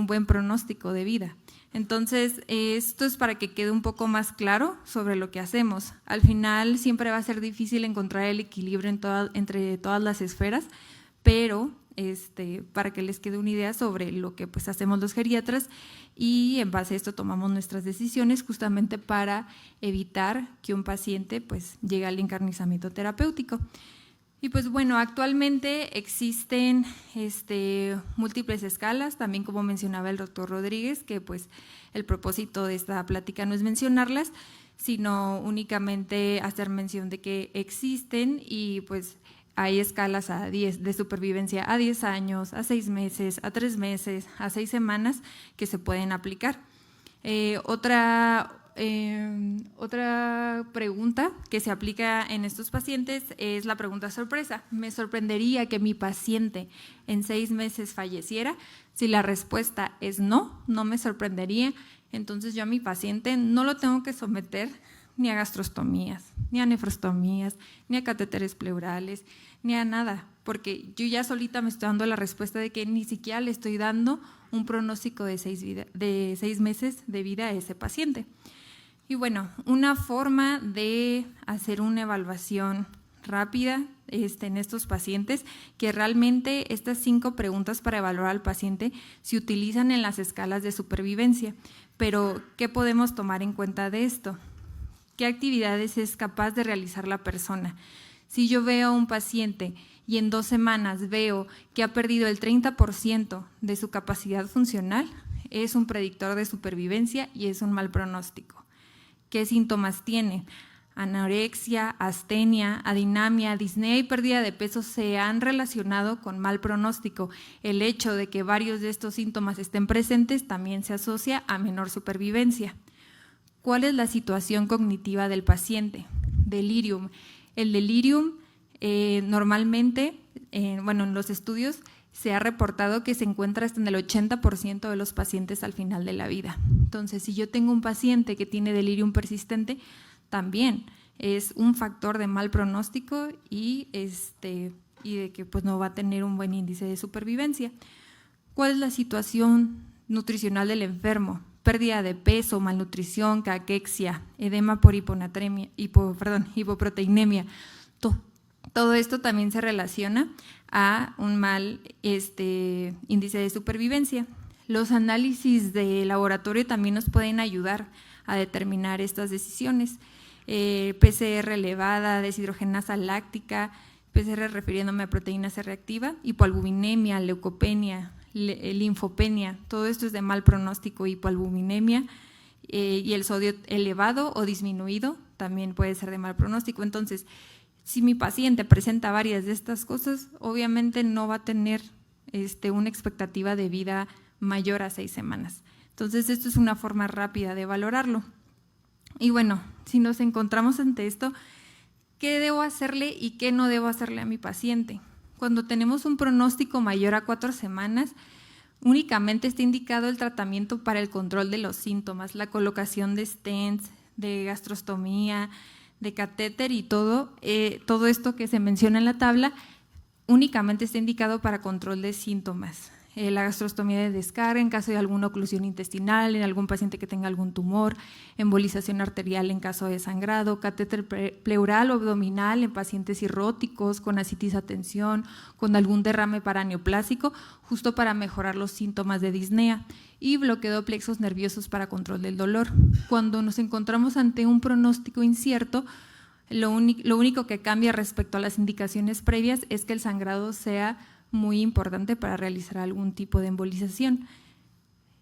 buen pronóstico de vida. Entonces, esto es para que quede un poco más claro sobre lo que hacemos. Al final siempre va a ser difícil encontrar el equilibrio entre todas las esferas, pero para que les quede una idea sobre lo que pues hacemos los geriatras y en base a esto tomamos nuestras decisiones justamente para evitar que un paciente pues llegue al encarnizamiento terapéutico. Y pues bueno, actualmente existen múltiples escalas, también como mencionaba el doctor Rodríguez, que pues el propósito de esta plática no es mencionarlas, sino únicamente hacer mención de que existen y pues hay escalas de supervivencia a 10 años, a 6 meses, a 3 meses, a 6 semanas que se pueden aplicar. Otra pregunta que se aplica en estos pacientes es la pregunta sorpresa. ¿Me sorprendería que mi paciente en 6 meses falleciera? Si la respuesta es no, no me sorprendería, entonces yo a mi paciente no lo tengo que someter ni a gastrostomías, ni a nefrostomías, ni a catéteres pleurales, ni a nada, porque yo ya solita me estoy dando la respuesta de que ni siquiera le estoy dando un pronóstico de 6 meses de vida a ese paciente. Y bueno, una forma de hacer una evaluación rápida en estos pacientes, que realmente estas 5 preguntas para evaluar al paciente se utilizan en las escalas de supervivencia, pero ¿qué podemos tomar en cuenta de esto? ¿Qué actividades es capaz de realizar la persona? Si yo veo a un paciente y en 2 semanas veo que ha perdido el 30% de su capacidad funcional, es un predictor de supervivencia y es un mal pronóstico. ¿Qué síntomas tiene? Anorexia, astenia, adinamia, disnea y pérdida de peso se han relacionado con mal pronóstico. El hecho de que varios de estos síntomas estén presentes también se asocia a menor supervivencia. ¿Cuál es la situación cognitiva del paciente? Delirium. El delirium normalmente, en los estudios se ha reportado que se encuentra hasta en el 80% de los pacientes al final de la vida. Entonces, si yo tengo un paciente que tiene delirium persistente, también es un factor de mal pronóstico y de que pues no va a tener un buen índice de supervivencia. ¿Cuál es la situación nutricional del enfermo? Pérdida de peso, malnutrición, caquexia, edema por hipoproteinemia. Todo esto también se relaciona a un mal índice de supervivencia. Los análisis de laboratorio también nos pueden ayudar a determinar estas decisiones. PCR elevada, deshidrogenasa láctica, PCR refiriéndome a proteína C reactiva, hipoalbuminemia, leucopenia, linfopenia, todo esto es de mal pronóstico, hipoalbuminemia, y el sodio elevado o disminuido también puede ser de mal pronóstico. Entonces, si mi paciente presenta varias de estas cosas, obviamente no va a tener una expectativa de vida mayor a 6 semanas. Entonces, esto es una forma rápida de valorarlo. Y bueno, si nos encontramos ante esto, ¿qué debo hacerle y qué no debo hacerle a mi paciente? Cuando tenemos un pronóstico mayor a 4 semanas, únicamente está indicado el tratamiento para el control de los síntomas, la colocación de stents, de gastrostomía, de catéter y todo esto que se menciona en la tabla, únicamente está indicado para control de síntomas. La gastrostomía de descarga en caso de alguna oclusión intestinal, en algún paciente que tenga algún tumor, embolización arterial en caso de sangrado, catéter pleural o abdominal en pacientes cirróticos, con ascitis a tensión, con algún derrame paraneoplásico, justo para mejorar los síntomas de disnea, y bloqueo de plexos nerviosos para control del dolor. Cuando nos encontramos ante un pronóstico incierto, lo único que cambia respecto a las indicaciones previas es que el sangrado sea muy importante para realizar algún tipo de embolización.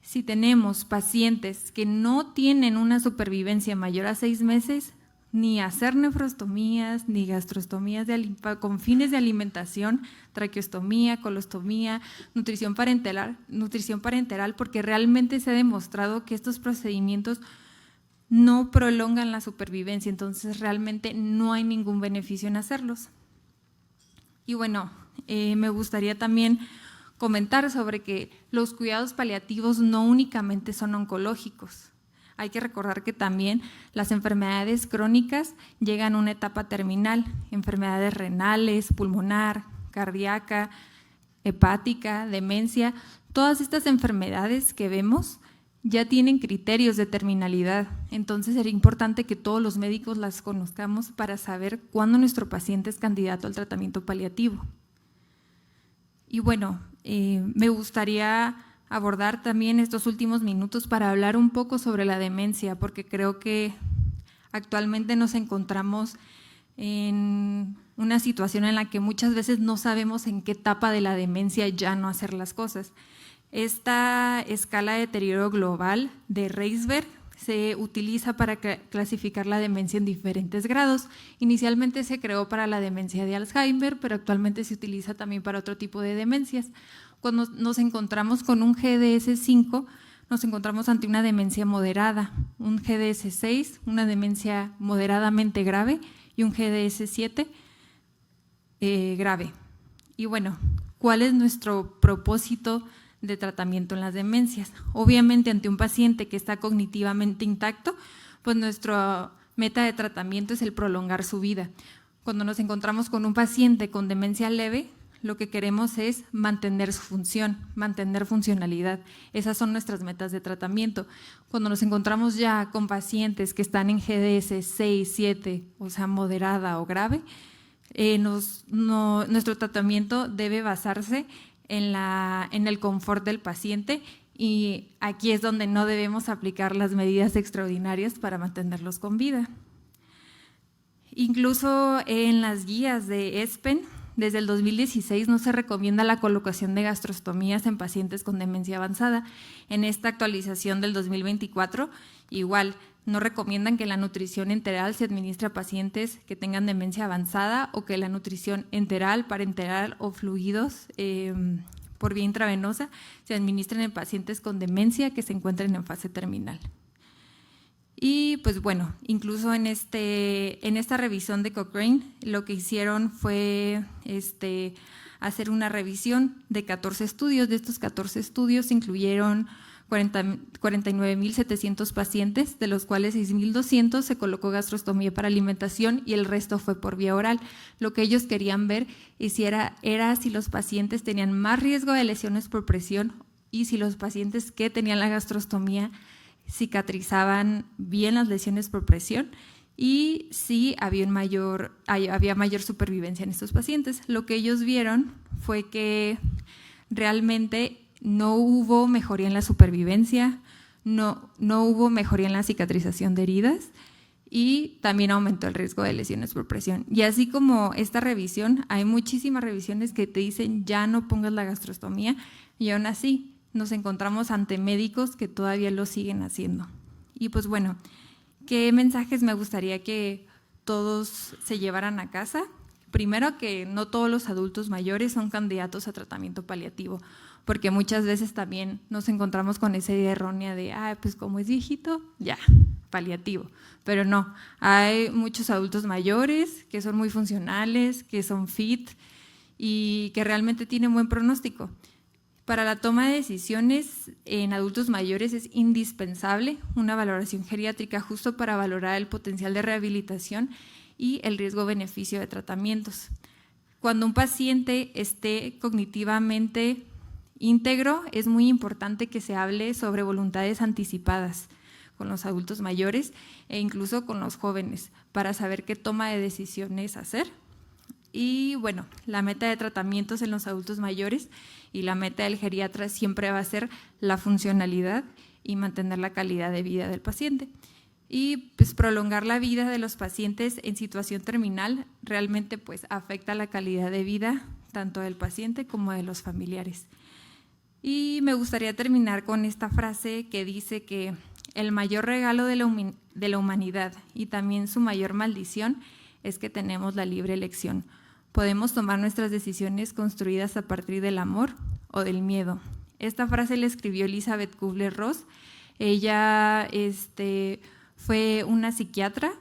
Si tenemos pacientes que no tienen una supervivencia mayor a 6 meses, ni hacer nefrostomías, ni gastrostomías con fines de alimentación, traqueostomía, colostomía, nutrición parenteral, porque realmente se ha demostrado que estos procedimientos no prolongan la supervivencia, entonces realmente no hay ningún beneficio en hacerlos. Y bueno, me gustaría también comentar sobre que los cuidados paliativos no únicamente son oncológicos. Hay que recordar que también las enfermedades crónicas llegan a una etapa terminal, enfermedades renales, pulmonar, cardíaca, hepática, demencia. Todas estas enfermedades que vemos ya tienen criterios de terminalidad, entonces sería importante que todos los médicos las conozcamos para saber cuándo nuestro paciente es candidato al tratamiento paliativo. Y bueno, me gustaría abordar también estos últimos minutos para hablar un poco sobre la demencia, porque creo que actualmente nos encontramos en una situación en la que muchas veces no sabemos en qué etapa de la demencia ya no hacer las cosas. Esta escala de deterioro global de Reisberg se utiliza para clasificar la demencia en diferentes grados. Inicialmente se creó para la demencia de Alzheimer, pero actualmente se utiliza también para otro tipo de demencias. Cuando nos encontramos con un GDS5, nos encontramos ante una demencia moderada, un GDS6, una demencia moderadamente grave y un GDS7 grave. Y bueno, ¿cuál es nuestro propósito de tratamiento en las demencias? Obviamente, ante un paciente que está cognitivamente intacto, pues nuestra meta de tratamiento es el prolongar su vida. Cuando nos encontramos con un paciente con demencia leve, lo que queremos es mantener su función, mantener funcionalidad. Esas son nuestras metas de tratamiento. Cuando nos encontramos ya con pacientes que están en GDS 6, 7, o sea, moderada o grave, nuestro tratamiento debe basarse en el confort del paciente, y aquí es donde no debemos aplicar las medidas extraordinarias para mantenerlos con vida. Incluso en las guías de ESPEN, desde el 2016 no se recomienda la colocación de gastrostomías en pacientes con demencia avanzada. En esta actualización del 2024, igual, no recomiendan que la nutrición enteral se administre a pacientes que tengan demencia avanzada, o que la nutrición enteral, parenteral o fluidos por vía intravenosa se administren en pacientes con demencia que se encuentren en fase terminal. Y pues bueno, incluso en esta revisión de Cochrane, lo que hicieron fue hacer una revisión de 14 estudios. De estos 14 estudios incluyeron 49.700 pacientes, de los cuales 6.200 se colocó gastrostomía para alimentación y el resto fue por vía oral. Lo que ellos querían ver era si los pacientes tenían más riesgo de lesiones por presión y si los pacientes que tenían la gastrostomía cicatrizaban bien las lesiones por presión y si había mayor supervivencia en estos pacientes. Lo que ellos vieron fue que realmente no hubo mejoría en la supervivencia, no hubo mejoría en la cicatrización de heridas y también aumentó el riesgo de lesiones por presión. Y así como esta revisión, hay muchísimas revisiones que te dicen ya no pongas la gastrostomía y aún así nos encontramos ante médicos que todavía lo siguen haciendo. Y pues bueno, ¿qué mensajes me gustaría que todos se llevaran a casa? Primero, que no todos los adultos mayores son candidatos a tratamiento paliativo, porque muchas veces también nos encontramos con esa idea errónea de, pues como es viejito, ya, paliativo. Pero no, hay muchos adultos mayores que son muy funcionales, que son fit y que realmente tienen buen pronóstico. Para la toma de decisiones en adultos mayores es indispensable una valoración geriátrica justo para valorar el potencial de rehabilitación y el riesgo-beneficio de tratamientos. Cuando un paciente esté cognitivamente íntegro, es muy importante que se hable sobre voluntades anticipadas con los adultos mayores e incluso con los jóvenes para saber qué toma de decisiones hacer. Y bueno, la meta de tratamientos en los adultos mayores y la meta del geriatra siempre va a ser la funcionalidad y mantener la calidad de vida del paciente. Y pues prolongar la vida de los pacientes en situación terminal realmente pues afecta la calidad de vida tanto del paciente como de los familiares. Y me gustaría terminar con esta frase que dice que el mayor regalo de la humanidad y también su mayor maldición es que tenemos la libre elección. Podemos tomar nuestras decisiones construidas a partir del amor o del miedo. Esta frase la escribió Elizabeth Kubler-Ross. Ella fue una psiquiatra,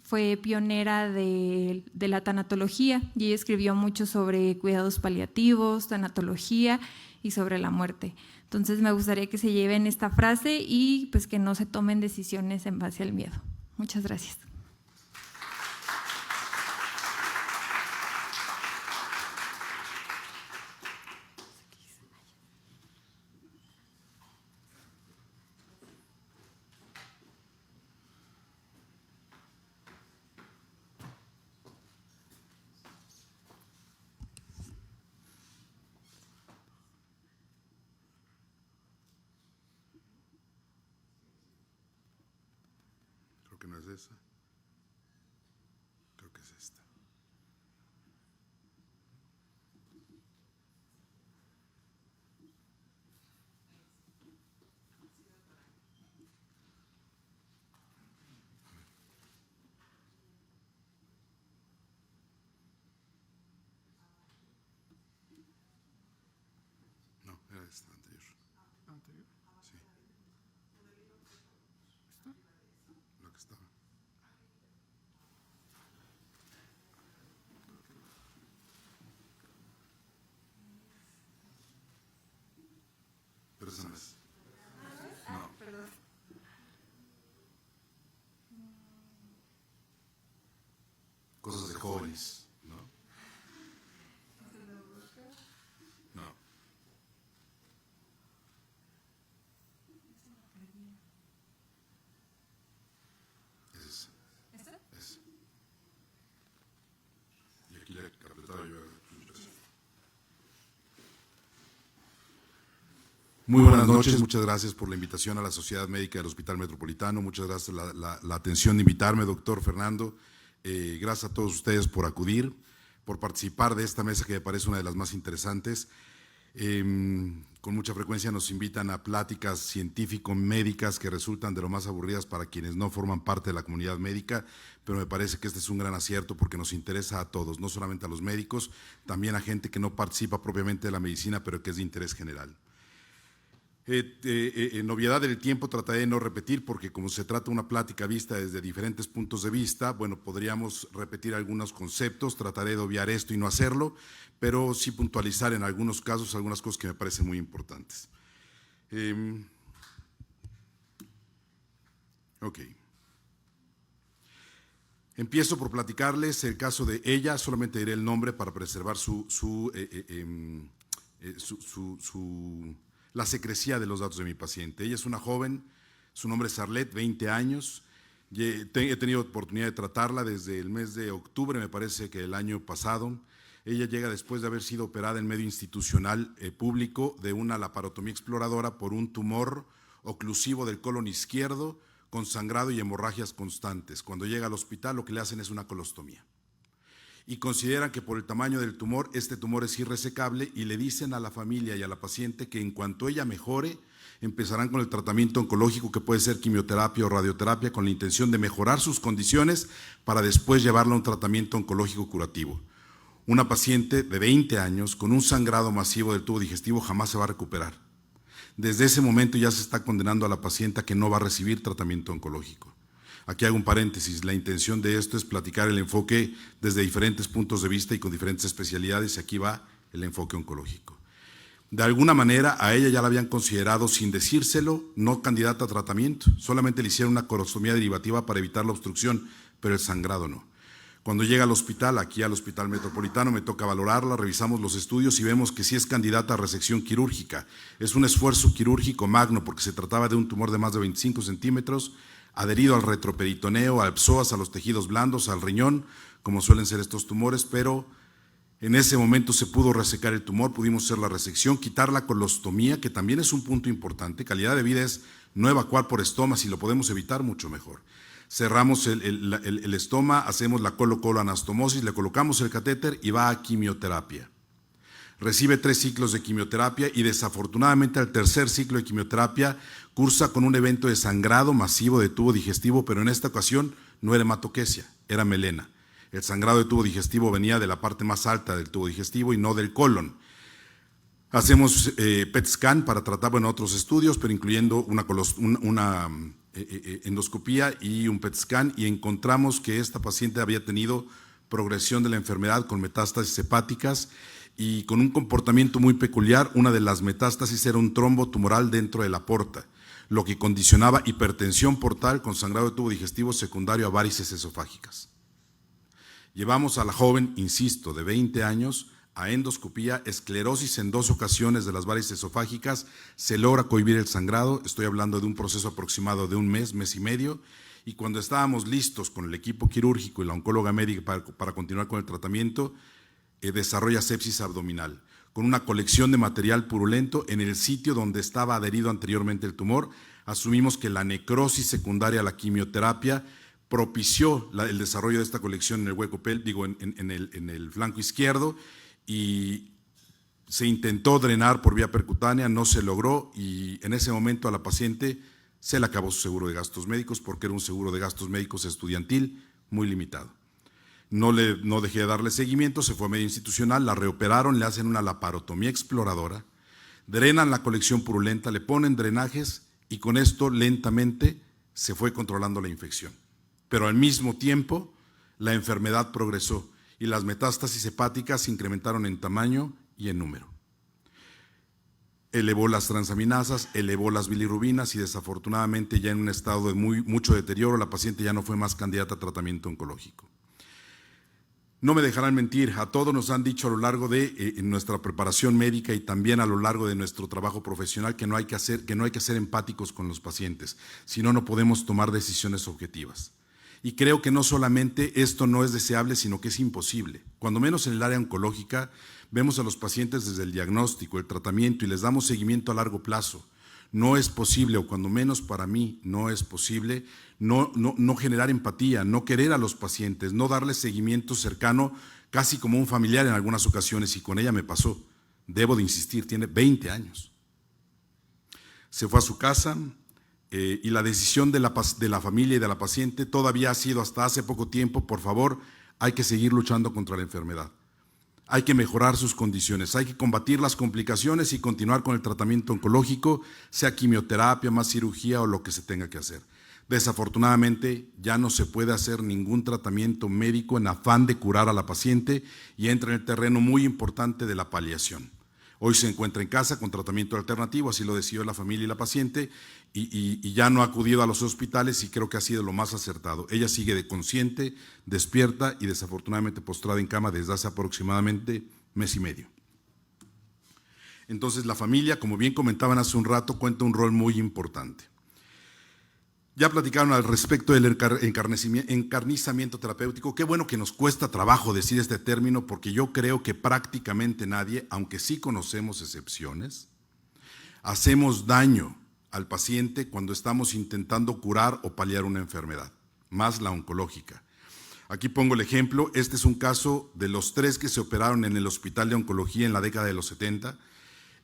fue pionera de la tanatología y ella escribió mucho sobre cuidados paliativos, tanatología y sobre la muerte. Entonces me gustaría que se lleven esta frase y pues que no se tomen decisiones en base al miedo. Muchas gracias. Creo que no es esa. Creo que es esta. No, era esta anterior. ¿Anterior? Sí. Lo que estaba. Pero esa no es. No. Cosas de jóvenes, ¿no? No. Es esa. Es. Y aquí la carpetaba yo. Muy buenas noches, muchas gracias por la invitación a la Sociedad Médica del Hospital Metropolitano, muchas gracias por la atención de invitarme, doctor Fernando, gracias a todos ustedes por acudir, por participar de esta mesa que me parece una de las más interesantes. Con mucha frecuencia nos invitan a pláticas científico-médicas que resultan de lo más aburridas para quienes no forman parte de la comunidad médica, pero me parece que este es un gran acierto porque nos interesa a todos, no solamente a los médicos, también a gente que no participa propiamente de la medicina, pero que es de interés general. En obviedad del tiempo trataré de no repetir porque como se trata de una plática vista desde diferentes puntos de vista, bueno, podríamos repetir algunos conceptos, trataré de obviar esto y no hacerlo, pero sí puntualizar en algunos casos algunas cosas que me parecen muy importantes. Ok. Empiezo por platicarles el caso de ella, solamente diré el nombre para preservar la secrecía de los datos de mi paciente. Ella es una joven, su nombre es Arlette, 20 años. He tenido oportunidad de tratarla desde el mes de octubre, me parece que el año pasado. Ella llega después de haber sido operada en medio institucional público de una laparotomía exploradora por un tumor oclusivo del colon izquierdo, con sangrado y hemorragias constantes. Cuando llega al hospital, lo que le hacen es una colostomía. Y consideran que por el tamaño del tumor, este tumor es irresecable y le dicen a la familia y a la paciente que en cuanto ella mejore, empezarán con el tratamiento oncológico, que puede ser quimioterapia o radioterapia, con la intención de mejorar sus condiciones para después llevarla a un tratamiento oncológico curativo. Una paciente de 20 años con un sangrado masivo del tubo digestivo jamás se va a recuperar. Desde ese momento ya se está condenando a la paciente a que no va a recibir tratamiento oncológico. Aquí hago un paréntesis, la intención de esto es platicar el enfoque desde diferentes puntos de vista y con diferentes especialidades, y aquí va el enfoque oncológico. De alguna manera a ella ya la habían considerado, sin decírselo, no candidata a tratamiento, solamente le hicieron una colostomía derivativa para evitar la obstrucción, pero el sangrado no. Cuando llega al hospital, aquí al Hospital Metropolitano, me toca valorarla, revisamos los estudios y vemos que sí es candidata a resección quirúrgica. Es un esfuerzo quirúrgico magno porque se trataba de un tumor de más de 25 centímetros, adherido al retroperitoneo, al psoas, a los tejidos blandos, al riñón, como suelen ser estos tumores, pero en ese momento se pudo resecar el tumor, pudimos hacer la resección, quitar la colostomía, que también es un punto importante. Calidad de vida es no evacuar por estoma, si lo podemos evitar, mucho mejor. Cerramos el estoma, hacemos la colo-anastomosis, le colocamos el catéter y va a quimioterapia. Recibe 3 ciclos de quimioterapia y desafortunadamente al tercer ciclo de quimioterapia cursa con un evento de sangrado masivo de tubo digestivo, pero en esta ocasión no era hematoquesia, era melena. El sangrado de tubo digestivo venía de la parte más alta del tubo digestivo y no del colon. Hacemos PET scan para tratar, otros estudios, pero incluyendo una endoscopía y un PET scan, y encontramos que esta paciente había tenido progresión de la enfermedad con metástasis hepáticas y con un comportamiento muy peculiar. Una de las metástasis era un trombo tumoral dentro de la porta, lo que condicionaba hipertensión portal con sangrado de tubo digestivo secundario a varices esofágicas. Llevamos a la joven, insisto, de 20 años a endoscopía, esclerosis en 2 ocasiones de las varices esofágicas, se logra cohibir el sangrado, estoy hablando de un proceso aproximado de un mes, mes y medio, y cuando estábamos listos con el equipo quirúrgico y la oncóloga médica para continuar con el tratamiento, desarrolla sepsis abdominal, con una colección de material purulento en el sitio donde estaba adherido anteriormente el tumor. Asumimos que la necrosis secundaria a la quimioterapia propició el desarrollo de esta colección en el hueco pélvico, en el flanco izquierdo, y se intentó drenar por vía percutánea, no se logró, y en ese momento a la paciente se le acabó su seguro de gastos médicos porque era un seguro de gastos médicos estudiantil muy limitado. No dejé de darle seguimiento, se fue a medio institucional, la reoperaron, le hacen una laparotomía exploradora, drenan la colección purulenta, le ponen drenajes y con esto lentamente se fue controlando la infección. Pero al mismo tiempo la enfermedad progresó y las metástasis hepáticas se incrementaron en tamaño y en número. Elevó las transaminasas, elevó las bilirrubinas y desafortunadamente ya en un estado de mucho deterioro, la paciente ya no fue más candidata a tratamiento oncológico. No me dejarán mentir, a todos nos han dicho a lo largo de nuestra preparación médica y también a lo largo de nuestro trabajo profesional que no hay que ser empáticos con los pacientes, si no, no podemos tomar decisiones objetivas. Y creo que no solamente esto no es deseable, sino que es imposible. Cuando menos en el área oncológica, vemos a los pacientes desde el diagnóstico, el tratamiento y les damos seguimiento a largo plazo. No es posible, o cuando menos para mí, no es posible no generar empatía, no querer a los pacientes, no darles seguimiento cercano, casi como un familiar en algunas ocasiones, y con ella me pasó. Debo de insistir, tiene 20 años. Se fue a su casa y la decisión de la familia y de la paciente todavía ha sido hasta hace poco tiempo: por favor, hay que seguir luchando contra la enfermedad. Hay que mejorar sus condiciones, hay que combatir las complicaciones y continuar con el tratamiento oncológico, sea quimioterapia, más cirugía o lo que se tenga que hacer. Desafortunadamente ya no se puede hacer ningún tratamiento médico en afán de curar a la paciente y entra en el terreno muy importante de la paliación. Hoy se encuentra en casa con tratamiento alternativo, así lo decidió la familia y la paciente, y ya no ha acudido a los hospitales y creo que ha sido lo más acertado. Ella sigue consciente, despierta y desafortunadamente postrada en cama desde hace aproximadamente mes y medio. Entonces la familia, como bien comentaban hace un rato, cuenta un rol muy importante. Ya platicaron al respecto del encarnizamiento terapéutico. Qué bueno que nos cuesta trabajo decir este término, porque yo creo que prácticamente nadie, aunque sí conocemos excepciones, hacemos daño al paciente cuando estamos intentando curar o paliar una enfermedad, más la oncológica. Aquí pongo el ejemplo, este es un caso de los 3 que se operaron en el Hospital de Oncología en la década de los 70.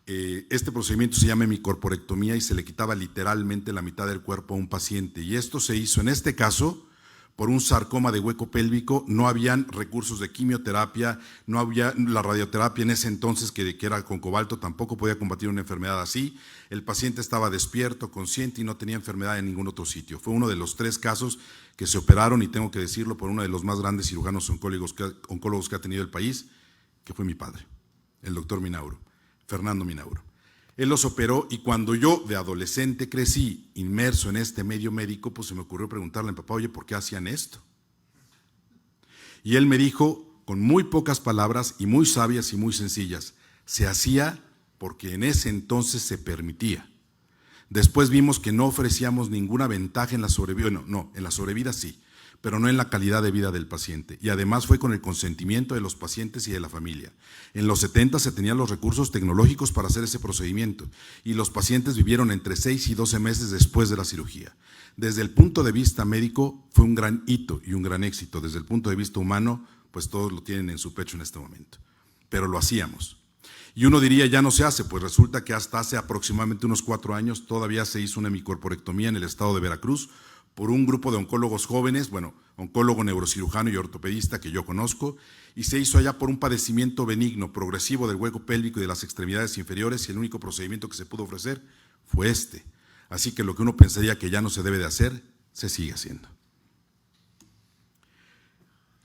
Este procedimiento se llama hemicorporectomía y se le quitaba literalmente la mitad del cuerpo a un paciente. Y esto se hizo en este caso por un sarcoma de hueco pélvico, no habían recursos de quimioterapia, no había la radioterapia en ese entonces que era con cobalto, tampoco podía combatir una enfermedad así. El paciente estaba despierto, consciente y no tenía enfermedad en ningún otro sitio. Fue uno de los 3 casos que se operaron, y tengo que decirlo, por uno de los más grandes cirujanos oncólogos que ha tenido el país, que fue mi padre, el doctor Minauro, Fernando Minauro. Él los operó, y cuando yo de adolescente crecí inmerso en este medio médico, pues se me ocurrió preguntarle a mi papá, oye, ¿por qué hacían esto? Y él me dijo, con muy pocas palabras y muy sabias y muy sencillas, se hacía porque en ese entonces se permitía. Después vimos que no ofrecíamos ninguna ventaja en la sobrevida, no, en la sobrevida sí, pero no en la calidad de vida del paciente. Y además fue con el consentimiento de los pacientes y de la familia. En los 70 se tenían los recursos tecnológicos para hacer ese procedimiento, y los pacientes vivieron entre 6 y 12 meses después de la cirugía. Desde el punto de vista médico fue un gran hito y un gran éxito. Desde el punto de vista humano, pues todos lo tienen en su pecho en este momento. Pero lo hacíamos. Y uno diría, ya no se hace, pues resulta que hasta hace aproximadamente unos 4 años todavía se hizo una hemicorporectomía en el estado de Veracruz por un grupo de oncólogos jóvenes, oncólogo, neurocirujano y ortopedista que yo conozco, y se hizo allá por un padecimiento benigno, progresivo del hueco pélvico y de las extremidades inferiores, y el único procedimiento que se pudo ofrecer fue este. Así que lo que uno pensaría que ya no se debe de hacer, se sigue haciendo.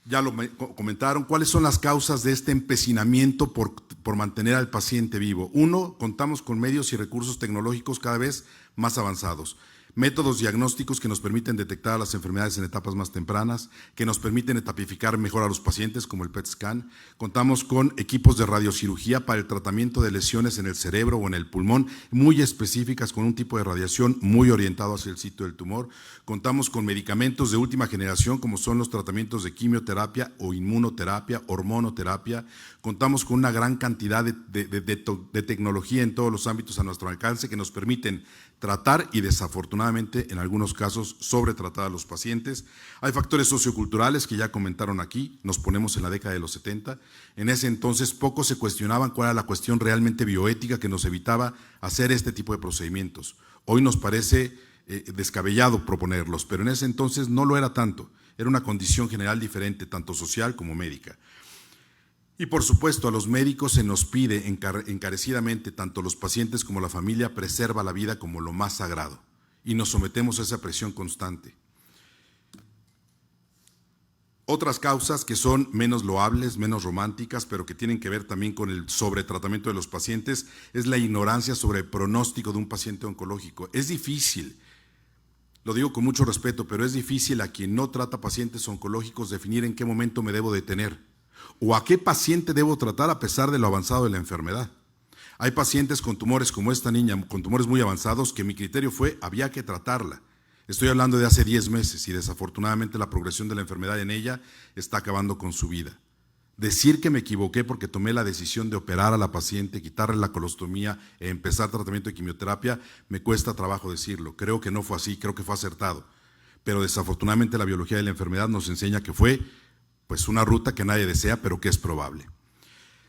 Ya lo comentaron, ¿cuáles son las causas de este empecinamiento por mantener al paciente vivo? 1, contamos con medios y recursos tecnológicos cada vez más avanzados. Métodos diagnósticos que nos permiten detectar las enfermedades en etapas más tempranas, que nos permiten etapificar mejor a los pacientes, como el PET scan. Contamos con equipos de radiocirugía para el tratamiento de lesiones en el cerebro o en el pulmón, muy específicas, con un tipo de radiación muy orientado hacia el sitio del tumor. Contamos con medicamentos de última generación, como son los tratamientos de quimioterapia o inmunoterapia, hormonoterapia. Contamos con una gran cantidad de tecnología en todos los ámbitos a nuestro alcance que nos permiten tratar y, desafortunadamente, en algunos casos, sobretratar a los pacientes. Hay factores socioculturales que ya comentaron aquí, nos ponemos en la década de los 70. En ese entonces poco se cuestionaban cuál era la cuestión realmente bioética que nos evitaba hacer este tipo de procedimientos. Hoy nos parece descabellado proponerlos, pero en ese entonces no lo era tanto. Era una condición general diferente, tanto social como médica. Y por supuesto a los médicos se nos pide encarecidamente, tanto los pacientes como la familia, preserva la vida como lo más sagrado, y nos sometemos a esa presión constante. Otras causas que son menos loables, menos románticas, pero que tienen que ver también con el sobretratamiento de los pacientes, es la ignorancia sobre el pronóstico de un paciente oncológico. Es difícil, lo digo con mucho respeto, pero es difícil a quien no trata pacientes oncológicos definir en qué momento me debo detener, o a qué paciente debo tratar a pesar de lo avanzado de la enfermedad. Hay pacientes con tumores como esta niña, con tumores muy avanzados, que mi criterio fue, había que tratarla. Estoy hablando de hace 10 meses y desafortunadamente la progresión de la enfermedad en ella está acabando con su vida. Decir que me equivoqué porque tomé la decisión de operar a la paciente, quitarle la colostomía e empezar tratamiento de quimioterapia, me cuesta trabajo decirlo. Creo que no fue así, creo que fue acertado. Pero desafortunadamente la biología de la enfermedad nos enseña que fue pues una ruta que nadie desea, pero que es probable.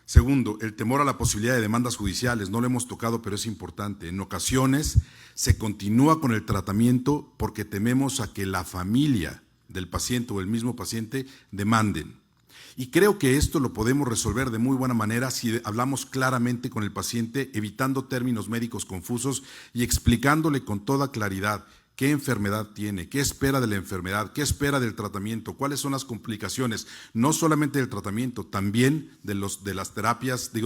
Segundo, el temor a la posibilidad de demandas judiciales. No lo hemos tocado, pero es importante. En ocasiones se continúa con el tratamiento porque tememos a que la familia del paciente o el mismo paciente demanden. Y creo que esto lo podemos resolver de muy buena manera si hablamos claramente con el paciente, evitando términos médicos confusos y explicándole con toda claridad qué enfermedad tiene, qué espera de la enfermedad, qué espera del tratamiento, cuáles son las complicaciones, no solamente del tratamiento, también de las terapias, de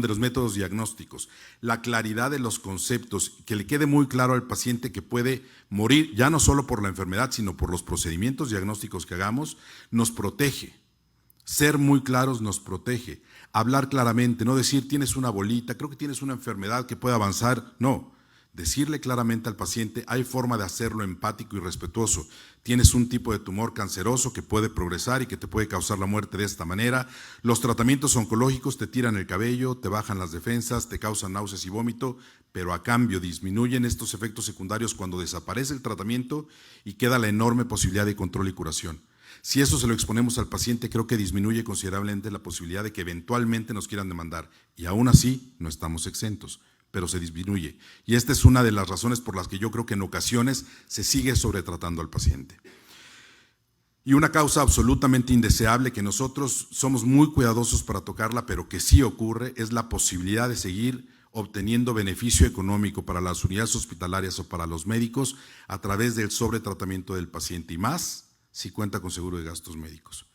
los métodos diagnósticos, la claridad de los conceptos, que le quede muy claro al paciente que puede morir ya no solo por la enfermedad, sino por los procedimientos diagnósticos que hagamos, nos protege. Ser muy claros nos protege. Hablar claramente, no decir tienes una bolita, creo que tienes una enfermedad que puede avanzar, no. decirle claramente al paciente, hay forma de hacerlo empático y respetuoso. Tienes un tipo de tumor canceroso que puede progresar y que te puede causar la muerte de esta manera. Los tratamientos oncológicos te tiran el cabello, te bajan las defensas, te causan náuseas y vómito, pero a cambio disminuyen estos efectos secundarios cuando desaparece el tratamiento y queda la enorme posibilidad de control y curación. Si eso se lo exponemos al paciente, creo que disminuye considerablemente la posibilidad de que eventualmente nos quieran demandar. Y aún así, no estamos exentos, pero se disminuye. Y esta es una de las razones por las que yo creo que en ocasiones se sigue sobretratando al paciente. Y una causa absolutamente indeseable que nosotros somos muy cuidadosos para tocarla, pero que sí ocurre, es la posibilidad de seguir obteniendo beneficio económico para las unidades hospitalarias o para los médicos a través del sobretratamiento del paciente, y más si cuenta con seguro de gastos médicos.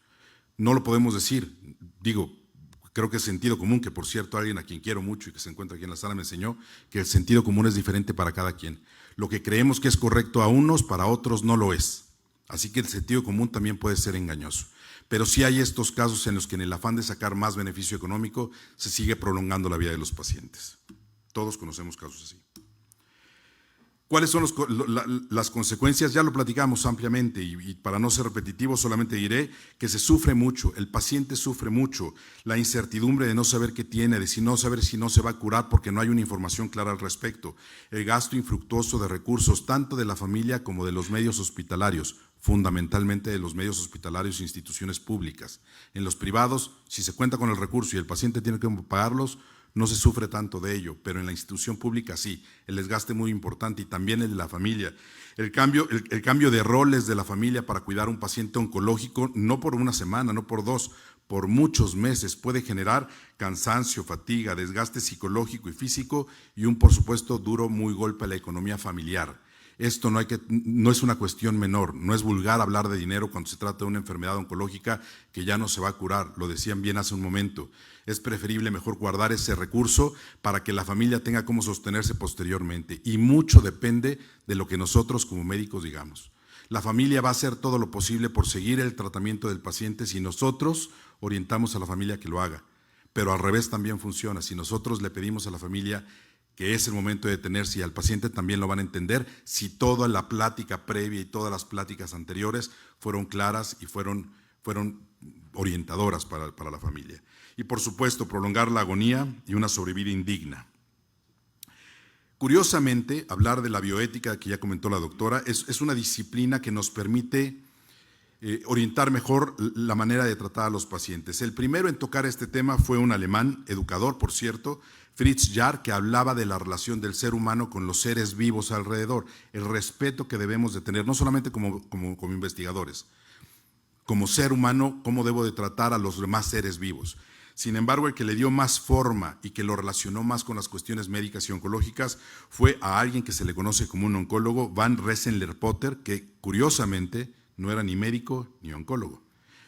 No lo podemos decir, digo, creo que es sentido común, que por cierto alguien a quien quiero mucho y que se encuentra aquí en la sala me enseñó que el sentido común es diferente para cada quien. Lo que creemos que es correcto a unos, para otros no lo es. Así que el sentido común también puede ser engañoso. Pero sí hay estos casos en los que en el afán de sacar más beneficio económico se sigue prolongando la vida de los pacientes. Todos conocemos casos así. ¿Cuáles son las consecuencias? Ya lo platicamos ampliamente y para no ser repetitivo solamente diré que se sufre mucho, el paciente sufre mucho, la incertidumbre de no saber qué tiene, de no saber si no se va a curar porque no hay una información clara al respecto, el gasto infructuoso de recursos tanto de la familia como de los medios hospitalarios, fundamentalmente de los medios hospitalarios e instituciones públicas. En los privados, si se cuenta con el recurso y el paciente tiene que pagarlos, no se sufre tanto de ello, pero en la institución pública sí, el desgaste muy importante y también el de la familia. El cambio de roles de la familia para cuidar a un paciente oncológico, no por una semana, no por 2, por muchos meses, puede generar cansancio, fatiga, desgaste psicológico y físico y por supuesto, duro muy golpe a la economía familiar. Esto no es una cuestión menor, no es vulgar hablar de dinero cuando se trata de una enfermedad oncológica que ya no se va a curar, lo decían bien hace un momento. Es preferible mejor guardar ese recurso para que la familia tenga cómo sostenerse posteriormente. Y mucho depende de lo que nosotros como médicos digamos. La familia va a hacer todo lo posible por seguir el tratamiento del paciente si nosotros orientamos a la familia que lo haga. Pero al revés también funciona. Si nosotros le pedimos a la familia que es el momento de detenerse y al paciente también lo van a entender si toda la plática previa y todas las pláticas anteriores fueron claras y fueron orientadoras para la familia. Y por supuesto, prolongar la agonía y una sobrevida indigna. Curiosamente, hablar de la bioética, que ya comentó la doctora, es una disciplina que nos permite orientar mejor la manera de tratar a los pacientes. El primero en tocar este tema fue un alemán, educador, por cierto, Fritz Jarr, que hablaba de la relación del ser humano con los seres vivos alrededor, el respeto que debemos de tener, no solamente como investigadores, como ser humano, cómo debo de tratar a los demás seres vivos. Sin embargo, el que le dio más forma y que lo relacionó más con las cuestiones médicas y oncológicas fue a alguien que se le conoce como un oncólogo, Van Rensselaer-Potter, que curiosamente no era ni médico ni oncólogo.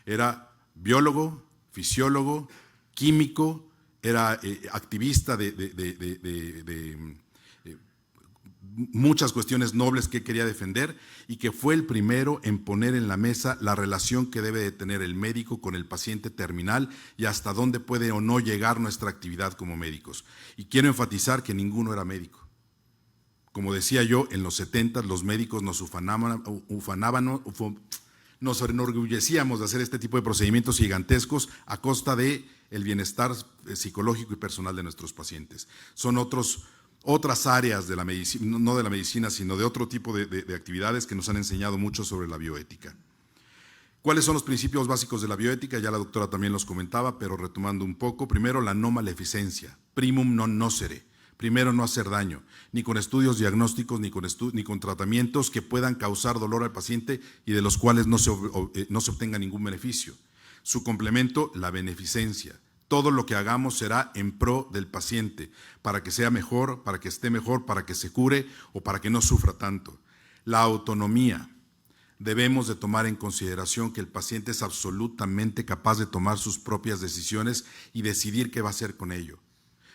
Era biólogo, fisiólogo, químico, era activista de muchas cuestiones nobles que quería defender y que fue el primero en poner en la mesa la relación que debe de tener el médico con el paciente terminal y hasta dónde puede o no llegar nuestra actividad como médicos. Y quiero enfatizar que ninguno era médico. Como decía yo, en los 70 los médicos nos nos enorgullecíamos de hacer este tipo de procedimientos gigantescos a costa de el bienestar psicológico y personal de nuestros pacientes. Son otras áreas de la medicina, no de la medicina, sino de otro tipo de actividades que nos han enseñado mucho sobre la bioética. ¿Cuáles son los principios básicos de la bioética? Ya la doctora también los comentaba, pero retomando un poco. Primero, la no maleficencia, primum non nocere. Primero, no hacer daño, ni con estudios diagnósticos, ni con tratamientos que puedan causar dolor al paciente y de los cuales no se obtenga ningún beneficio. Su complemento, la beneficencia. Todo lo que hagamos será en pro del paciente, para que sea mejor, para que esté mejor, para que se cure o para que no sufra tanto. La autonomía. Debemos de tomar en consideración que el paciente es absolutamente capaz de tomar sus propias decisiones y decidir qué va a hacer con ello.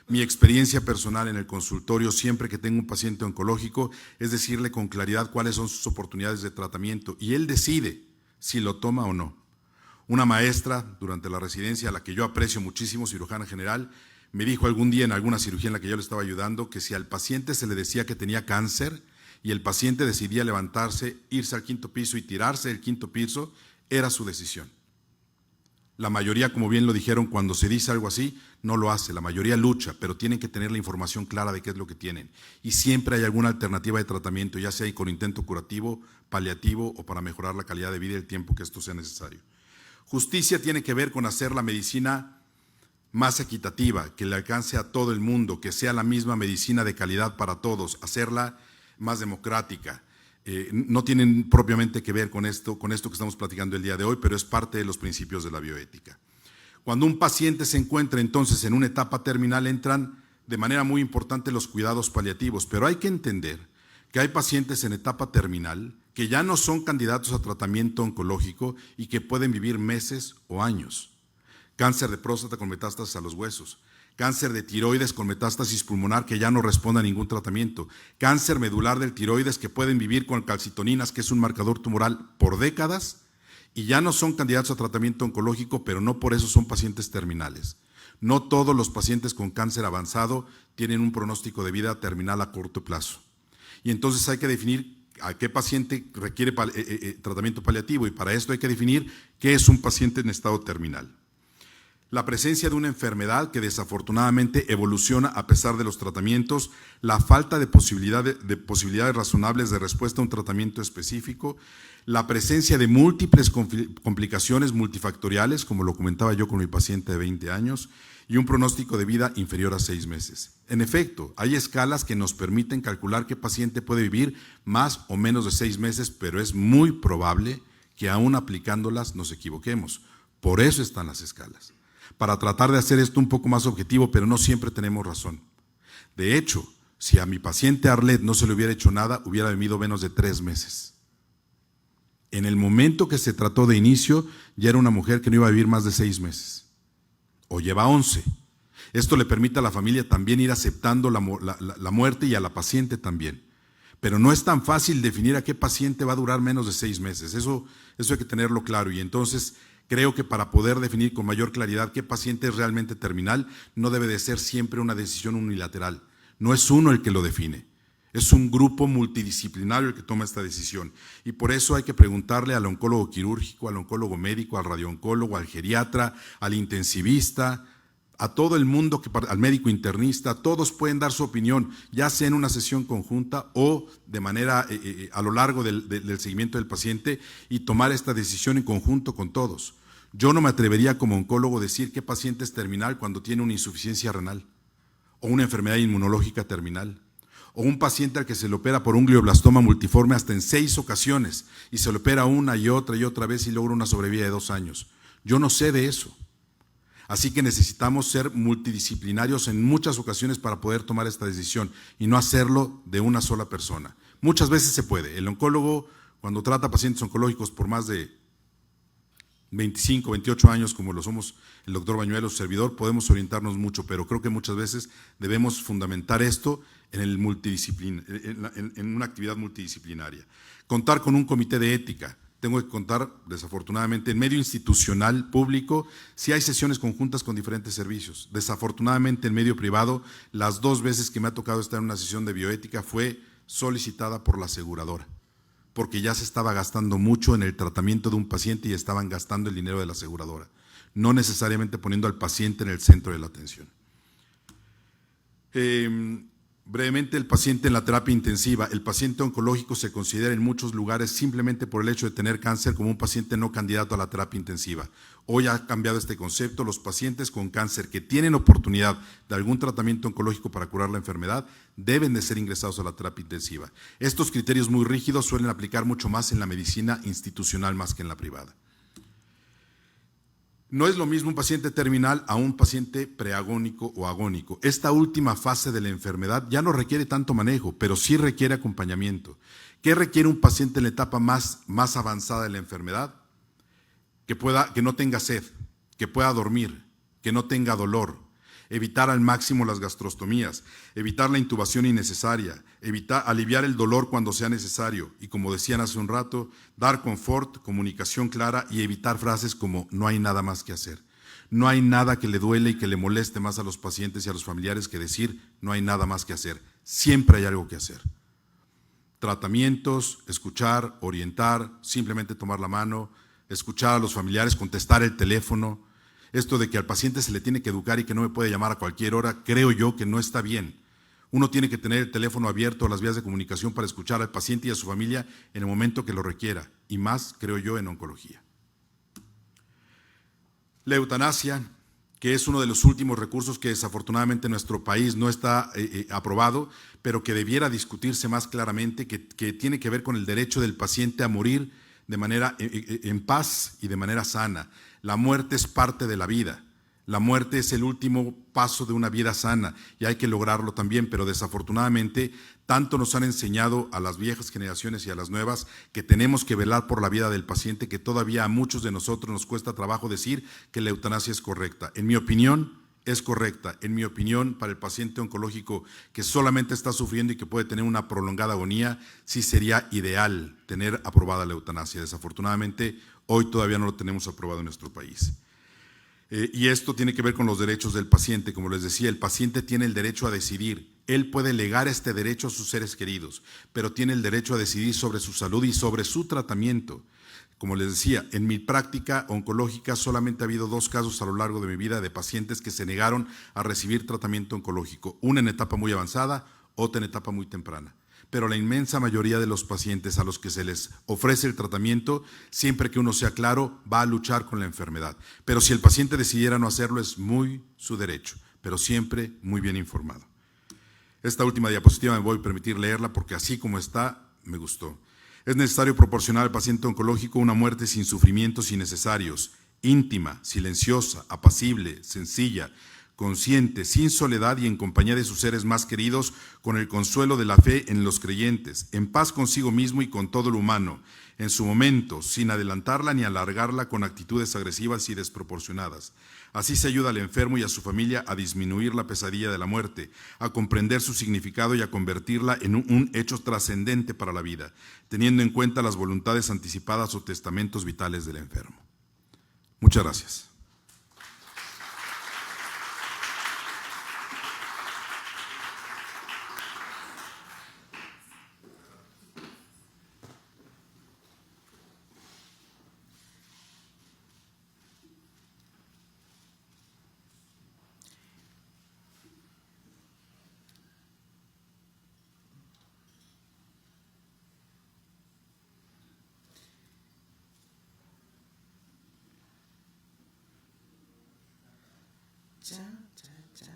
Mi experiencia personal en el consultorio, siempre que tengo un paciente oncológico, es decirle con claridad cuáles son sus oportunidades de tratamiento y él decide si lo toma o no. Una maestra durante la residencia, a la que yo aprecio muchísimo, cirujana general, me dijo algún día en alguna cirugía en la que yo le estaba ayudando que si al paciente se le decía que tenía cáncer y el paciente decidía levantarse, irse al 5º piso y tirarse del 5º piso, era su decisión. La mayoría, como bien lo dijeron, cuando se dice algo así, no lo hace. La mayoría lucha, pero tienen que tener la información clara de qué es lo que tienen. Y siempre hay alguna alternativa de tratamiento, ya sea con intento curativo, paliativo o para mejorar la calidad de vida y el tiempo que esto sea necesario. Justicia tiene que ver con hacer la medicina más equitativa, que le alcance a todo el mundo, que sea la misma medicina de calidad para todos, hacerla más democrática. No tienen propiamente que ver con esto que estamos platicando el día de hoy, pero es parte de los principios de la bioética. Cuando un paciente se encuentra entonces en una etapa terminal, entran de manera muy importante los cuidados paliativos, pero hay que entender que hay pacientes en etapa terminal que ya no son candidatos a tratamiento oncológico y que pueden vivir meses o años. Cáncer de próstata con metástasis a los huesos, cáncer de tiroides con metástasis pulmonar que ya no responde a ningún tratamiento, cáncer medular del tiroides que pueden vivir con calcitoninas, que es un marcador tumoral, por décadas, y ya no son candidatos a tratamiento oncológico, pero no por eso son pacientes terminales. No todos los pacientes con cáncer avanzado tienen un pronóstico de vida terminal a corto plazo. Y entonces hay que definir a qué paciente requiere tratamiento paliativo, y para esto hay que definir qué es un paciente en estado terminal. La presencia de una enfermedad que desafortunadamente evoluciona a pesar de los tratamientos, la falta de posibilidades razonables de respuesta a un tratamiento específico, la presencia de múltiples complicaciones multifactoriales, como lo comentaba yo con mi paciente de 20 años, y un pronóstico de vida inferior a 6 meses. En efecto, hay escalas que nos permiten calcular qué paciente puede vivir más o menos de 6 meses, pero es muy probable que aún aplicándolas nos equivoquemos. Por eso están las escalas, para tratar de hacer esto un poco más objetivo, pero no siempre tenemos razón. De hecho, si a mi paciente Arlet no se le hubiera hecho nada, hubiera vivido menos de 3 meses. En el momento que se trató de inicio, ya era una mujer que no iba a vivir más de 6 meses, o lleva 11. Esto le permite a la familia también ir aceptando la muerte y a la paciente también. Pero no es tan fácil definir a qué paciente va a durar menos de 6 meses. Eso hay que tenerlo claro, y entonces creo que para poder definir con mayor claridad qué paciente es realmente terminal, no debe de ser siempre una decisión unilateral. No es uno el que lo define, es un grupo multidisciplinario el que toma esta decisión. Y por eso hay que preguntarle al oncólogo quirúrgico, al oncólogo médico, al radiooncólogo, al geriatra, al intensivista, a todo el mundo, al médico internista. Todos pueden dar su opinión, ya sea en una sesión conjunta o de manera a lo largo del seguimiento del paciente, y tomar esta decisión en conjunto con todos. Yo no me atrevería como oncólogo a decir qué paciente es terminal cuando tiene una insuficiencia renal, o una enfermedad inmunológica terminal, o un paciente al que se le opera por un glioblastoma multiforme hasta en 6 ocasiones, y se le opera una y otra vez y logra una sobrevida de 2 años. Yo no sé de eso. Así que necesitamos ser multidisciplinarios en muchas ocasiones para poder tomar esta decisión y no hacerlo de una sola persona. Muchas veces se puede. El oncólogo, cuando trata pacientes oncológicos por más de 25, 28 años, como lo somos el doctor Bañuelos, su servidor, podemos orientarnos mucho, pero creo que muchas veces debemos fundamentar esto en una actividad multidisciplinaria. Contar con un comité de ética. Tengo que contar, desafortunadamente, en medio institucional público, sí hay sesiones conjuntas con diferentes servicios. Desafortunadamente, en medio privado, las 2 veces que me ha tocado estar en una sesión de bioética fue solicitada por la aseguradora, porque ya se estaba gastando mucho en el tratamiento de un paciente y estaban gastando el dinero de la aseguradora, no necesariamente poniendo al paciente en el centro de la atención. Brevemente, el paciente en la terapia intensiva. El paciente oncológico se considera en muchos lugares, simplemente por el hecho de tener cáncer, como un paciente no candidato a la terapia intensiva. Hoy ha cambiado este concepto. Los pacientes con cáncer que tienen oportunidad de algún tratamiento oncológico para curar la enfermedad deben de ser ingresados a la terapia intensiva. Estos criterios muy rígidos suelen aplicar mucho más en la medicina institucional más que en la privada. No es lo mismo un paciente terminal a un paciente preagónico o agónico. Esta última fase de la enfermedad ya no requiere tanto manejo, pero sí requiere acompañamiento. ¿Qué requiere un paciente en la etapa más avanzada de la enfermedad? Que no tenga sed, que pueda dormir, que no tenga dolor, evitar al máximo las gastrostomías, evitar la intubación innecesaria, aliviar el dolor cuando sea necesario y, como decían hace un rato, dar confort, comunicación clara y evitar frases como "no hay nada más que hacer". No hay nada que le duele y que le moleste más a los pacientes y a los familiares que decir no hay nada más que hacer. Siempre hay algo que hacer. Tratamientos, escuchar, orientar, simplemente tomar la mano, escuchar a los familiares, contestar el teléfono. Esto de que al paciente se le tiene que educar y que no me puede llamar a cualquier hora, creo yo que no está bien. Uno tiene que tener el teléfono abierto, las vías de comunicación para escuchar al paciente y a su familia en el momento que lo requiera, y más, creo yo, en oncología. La eutanasia, que es uno de los últimos recursos que desafortunadamente en nuestro país no está aprobado, pero que debiera discutirse más claramente, que tiene que ver con el derecho del paciente a morir de manera en paz y de manera sana. La muerte es parte de la vida. La muerte es el último paso de una vida sana y hay que lograrlo también, pero desafortunadamente tanto nos han enseñado a las viejas generaciones y a las nuevas que tenemos que velar por la vida del paciente que todavía a muchos de nosotros nos cuesta trabajo decir que la eutanasia es correcta. En mi opinión, es correcta. En mi opinión, para el paciente oncológico que solamente está sufriendo y que puede tener una prolongada agonía, sí sería ideal tener aprobada la eutanasia. Desafortunadamente, hoy todavía no lo tenemos aprobado en nuestro país. Y esto tiene que ver con los derechos del paciente. Como les decía, el paciente tiene el derecho a decidir. Él puede legar este derecho a sus seres queridos, pero tiene el derecho a decidir sobre su salud y sobre su tratamiento. Como les decía, en mi práctica oncológica solamente ha habido 2 casos a lo largo de mi vida de pacientes que se negaron a recibir tratamiento oncológico, una en etapa muy avanzada, otra en etapa muy temprana. Pero la inmensa mayoría de los pacientes a los que se les ofrece el tratamiento, siempre que uno sea claro, va a luchar con la enfermedad. Pero si el paciente decidiera no hacerlo, es muy su derecho, pero siempre muy bien informado. Esta última diapositiva me voy a permitir leerla porque así como está, me gustó. Es necesario proporcionar al paciente oncológico una muerte sin sufrimientos innecesarios, íntima, silenciosa, apacible, sencilla, consciente, sin soledad y en compañía de sus seres más queridos, con el consuelo de la fe en los creyentes, en paz consigo mismo y con todo lo humano, en su momento, sin adelantarla ni alargarla con actitudes agresivas y desproporcionadas. Así se ayuda al enfermo y a su familia a disminuir la pesadilla de la muerte, a comprender su significado y a convertirla en un hecho trascendente para la vida, teniendo en cuenta las voluntades anticipadas o testamentos vitales del enfermo. Muchas gracias.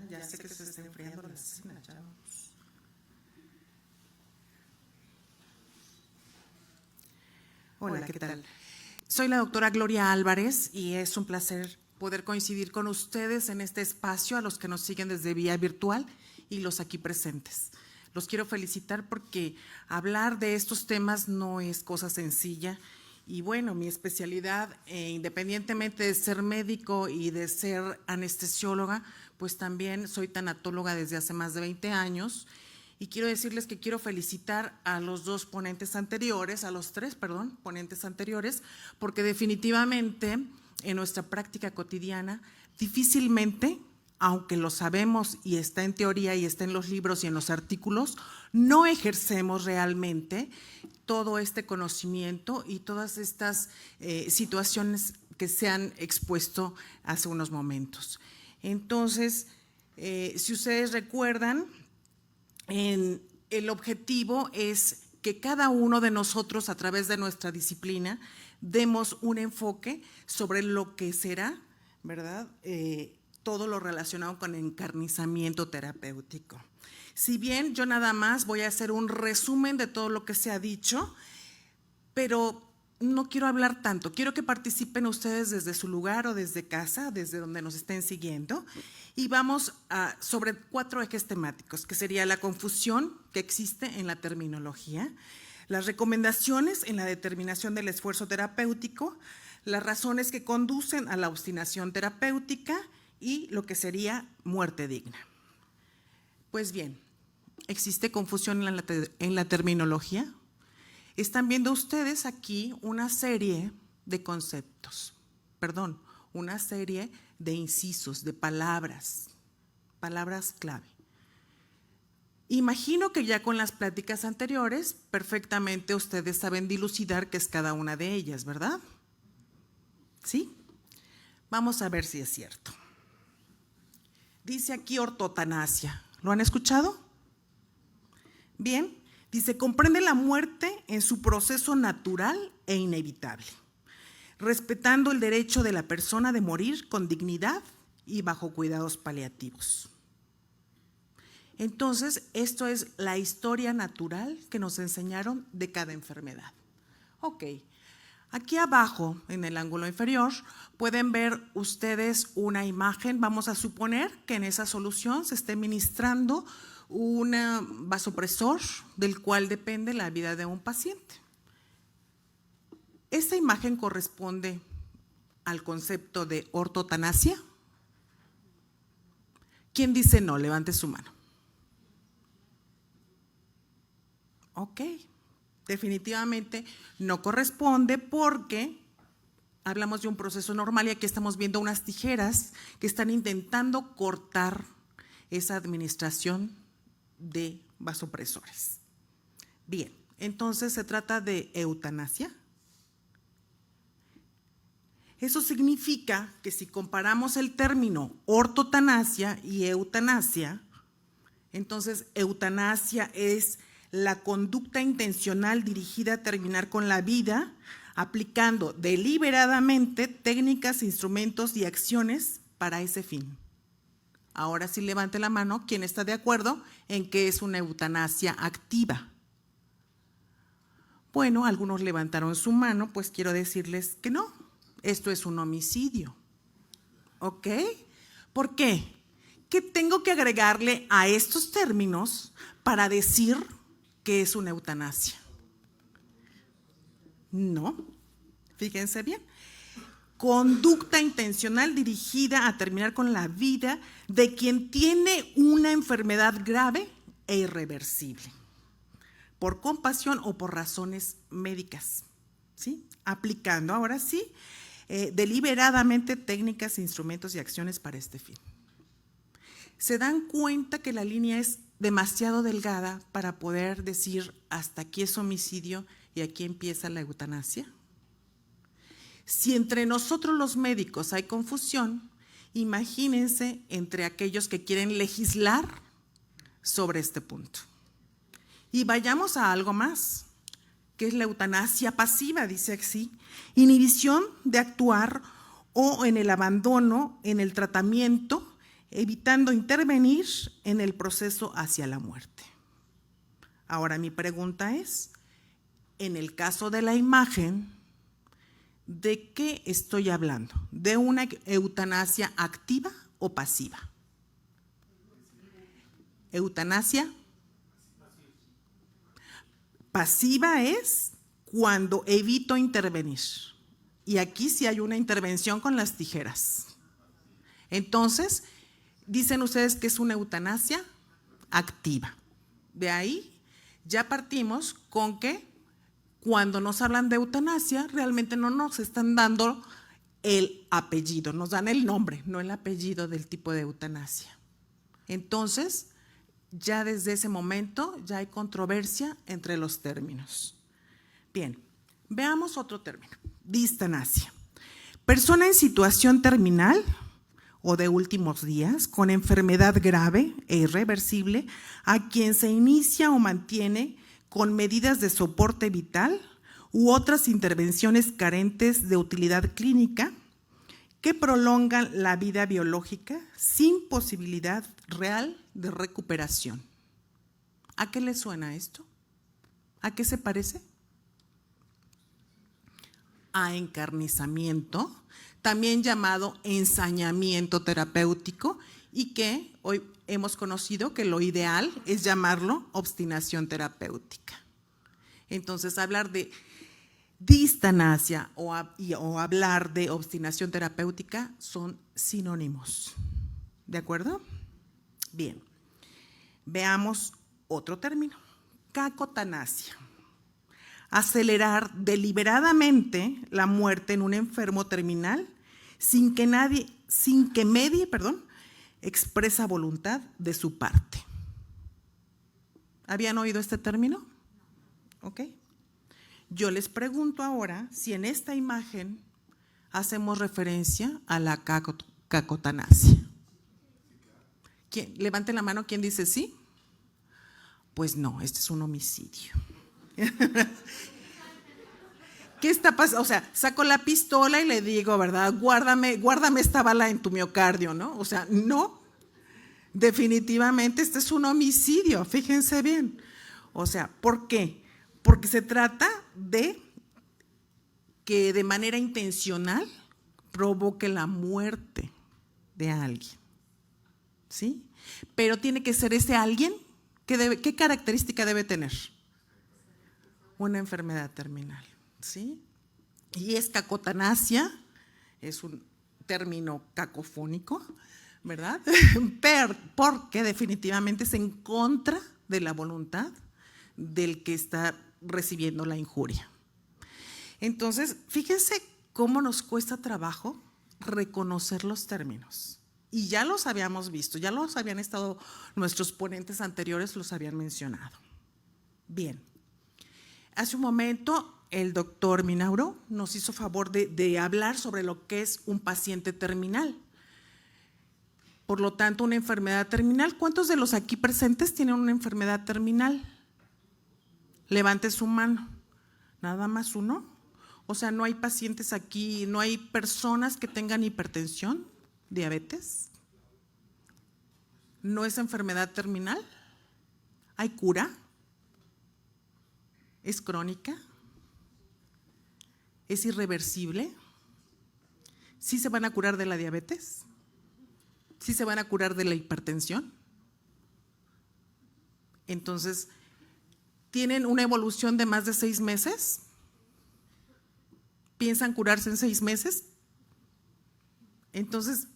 Ya sé que se está enfriando la cena, ya vamos. Hola, ¿qué tal? Soy la doctora Gloria Álvarez y es un placer poder coincidir con ustedes en este espacio, a los que nos siguen desde vía virtual y los aquí presentes. Los quiero felicitar porque hablar de estos temas no es cosa sencilla. Y bueno, mi especialidad, independientemente de ser médico y de ser anestesióloga, pues también soy tanatóloga desde hace más de 20 años. Y quiero decirles que quiero felicitar a los 2 ponentes anteriores, a los 3, perdón, ponentes anteriores, porque definitivamente en nuestra práctica cotidiana, difícilmente, aunque lo sabemos y está en teoría y está en los libros y en los artículos, no ejercemos realmente todo este conocimiento y todas estas situaciones que se han expuesto hace unos momentos. Entonces, si ustedes recuerdan, el objetivo es que cada uno de nosotros, a través de nuestra disciplina, demos un enfoque sobre lo que será, ¿verdad?, todo lo relacionado con el encarnizamiento terapéutico. Si bien yo nada más voy a hacer un resumen de todo lo que se ha dicho, pero no quiero hablar tanto, quiero que participen ustedes desde su lugar o desde casa, desde donde nos estén siguiendo, y vamos sobre 4 ejes temáticos, que sería la confusión que existe en la terminología, las recomendaciones en la determinación del esfuerzo terapéutico, las razones que conducen a la obstinación terapéutica y lo que sería muerte digna. Pues bien, ¿existe confusión en la terminología? Están viendo ustedes aquí una serie de conceptos, una serie de incisos, de palabras clave. Imagino que ya con las pláticas anteriores, perfectamente ustedes saben dilucidar qué es cada una de ellas, ¿verdad? ¿Sí? Vamos a ver si es cierto. Dice aquí ortotanasia. ¿Lo han escuchado? Bien, dice, comprende la muerte en su proceso natural e inevitable, respetando el derecho de la persona de morir con dignidad y bajo cuidados paliativos. Entonces, esto es la historia natural que nos enseñaron de cada enfermedad. Ok, aquí abajo, en el ángulo inferior, pueden ver ustedes una imagen. Vamos a suponer que en esa solución se esté ministrando un vasopresor del cual depende la vida de un paciente. Esta imagen corresponde al concepto de ortotanasia. ¿Quién dice no? Levante su mano. Ok, definitivamente no corresponde porque hablamos de un proceso normal y aquí estamos viendo unas tijeras que están intentando cortar esa administración de vasopresores. Bien, entonces se trata de eutanasia. Eso significa que si comparamos el término ortotanasia y eutanasia, entonces eutanasia es la conducta intencional dirigida a terminar con la vida, aplicando deliberadamente técnicas, instrumentos y acciones para ese fin. Ahora sí levante la mano quien está de acuerdo en que es una eutanasia activa. Bueno, algunos levantaron su mano, pues quiero decirles que no, esto es un homicidio. ¿Ok? ¿Por qué? ¿Qué tengo que agregarle a estos términos para decir que es una eutanasia? No, fíjense bien. Conducta intencional dirigida a terminar con la vida de quien tiene una enfermedad grave e irreversible, por compasión o por razones médicas, ¿sí? Aplicando, ahora sí, deliberadamente técnicas, instrumentos y acciones para este fin. ¿Se dan cuenta que la línea es demasiado delgada para poder decir hasta aquí es homicidio y aquí empieza la eutanasia? Si entre nosotros los médicos hay confusión, imagínense entre aquellos que quieren legislar sobre este punto. Y vayamos a algo más, que es la eutanasia pasiva, dice así, inhibición de actuar o en el abandono, en el tratamiento, evitando intervenir en el proceso hacia la muerte. Ahora mi pregunta es, en el caso de la imagen, ¿de qué estoy hablando? ¿De una eutanasia activa o pasiva? Eutanasia pasiva es cuando evito intervenir. Y aquí sí hay una intervención con las tijeras. Entonces, dicen ustedes que es una eutanasia activa. De ahí ya partimos con que cuando nos hablan de eutanasia, realmente no nos están dando el apellido, nos dan el nombre, no el apellido del tipo de eutanasia. Entonces, ya desde ese momento ya hay controversia entre los términos. Bien, veamos otro término, distanasia. Persona en situación terminal o de últimos días, con enfermedad grave e irreversible, a quien se inicia o mantiene con medidas de soporte vital u otras intervenciones carentes de utilidad clínica que prolongan la vida biológica sin posibilidad real de recuperación. ¿A qué le suena esto? ¿A qué se parece? A encarnizamiento, también llamado ensañamiento terapéutico, y que hoy hemos conocido que lo ideal es llamarlo obstinación terapéutica. Entonces, hablar de distanasia o hablar de obstinación terapéutica son sinónimos. ¿De acuerdo? Bien, veamos otro término, cacotanasia. Acelerar deliberadamente la muerte en un enfermo terminal sin que medie, expresa voluntad de su parte. ¿Habían oído este término? ¿Ok? Yo les pregunto ahora si en esta imagen hacemos referencia a la cacotanasia. Levanten la mano, ¿quién dice sí? Pues no, este es un homicidio. ¿Qué está pasando? O sea, saco la pistola y le digo, ¿verdad? Guárdame esta bala en tu miocardio, ¿no? O sea, no. Definitivamente este es un homicidio, fíjense bien. O sea, ¿por qué? Porque se trata de que de manera intencional provoque la muerte de alguien. ¿Sí? Pero tiene que ser ese alguien. ¿Qué característica debe tener? Una enfermedad terminal, ¿sí? Y es cacotanasia, es un término cacofónico, ¿verdad? Porque definitivamente es en contra de la voluntad del que está recibiendo la injuria. Entonces, fíjense cómo nos cuesta trabajo reconocer los términos. Y ya los habíamos visto, ya los habían estado, nuestros ponentes anteriores los habían mencionado. Bien, hace un momento el doctor Minauro nos hizo favor de hablar sobre lo que es un paciente terminal. Por lo tanto, una enfermedad terminal. ¿Cuántos de los aquí presentes tienen una enfermedad terminal? Levante su mano. ¿Nada más uno? O sea, no hay pacientes aquí, no hay personas que tengan hipertensión, diabetes. ¿No es enfermedad terminal? ¿Hay cura? ¿Es crónica? ¿Es irreversible? ¿Sí se van a curar de la diabetes? ¿Sí se van a curar de la hipertensión? Entonces, ¿tienen una evolución de más de 6 meses? ¿Piensan curarse en 6 meses? Entonces,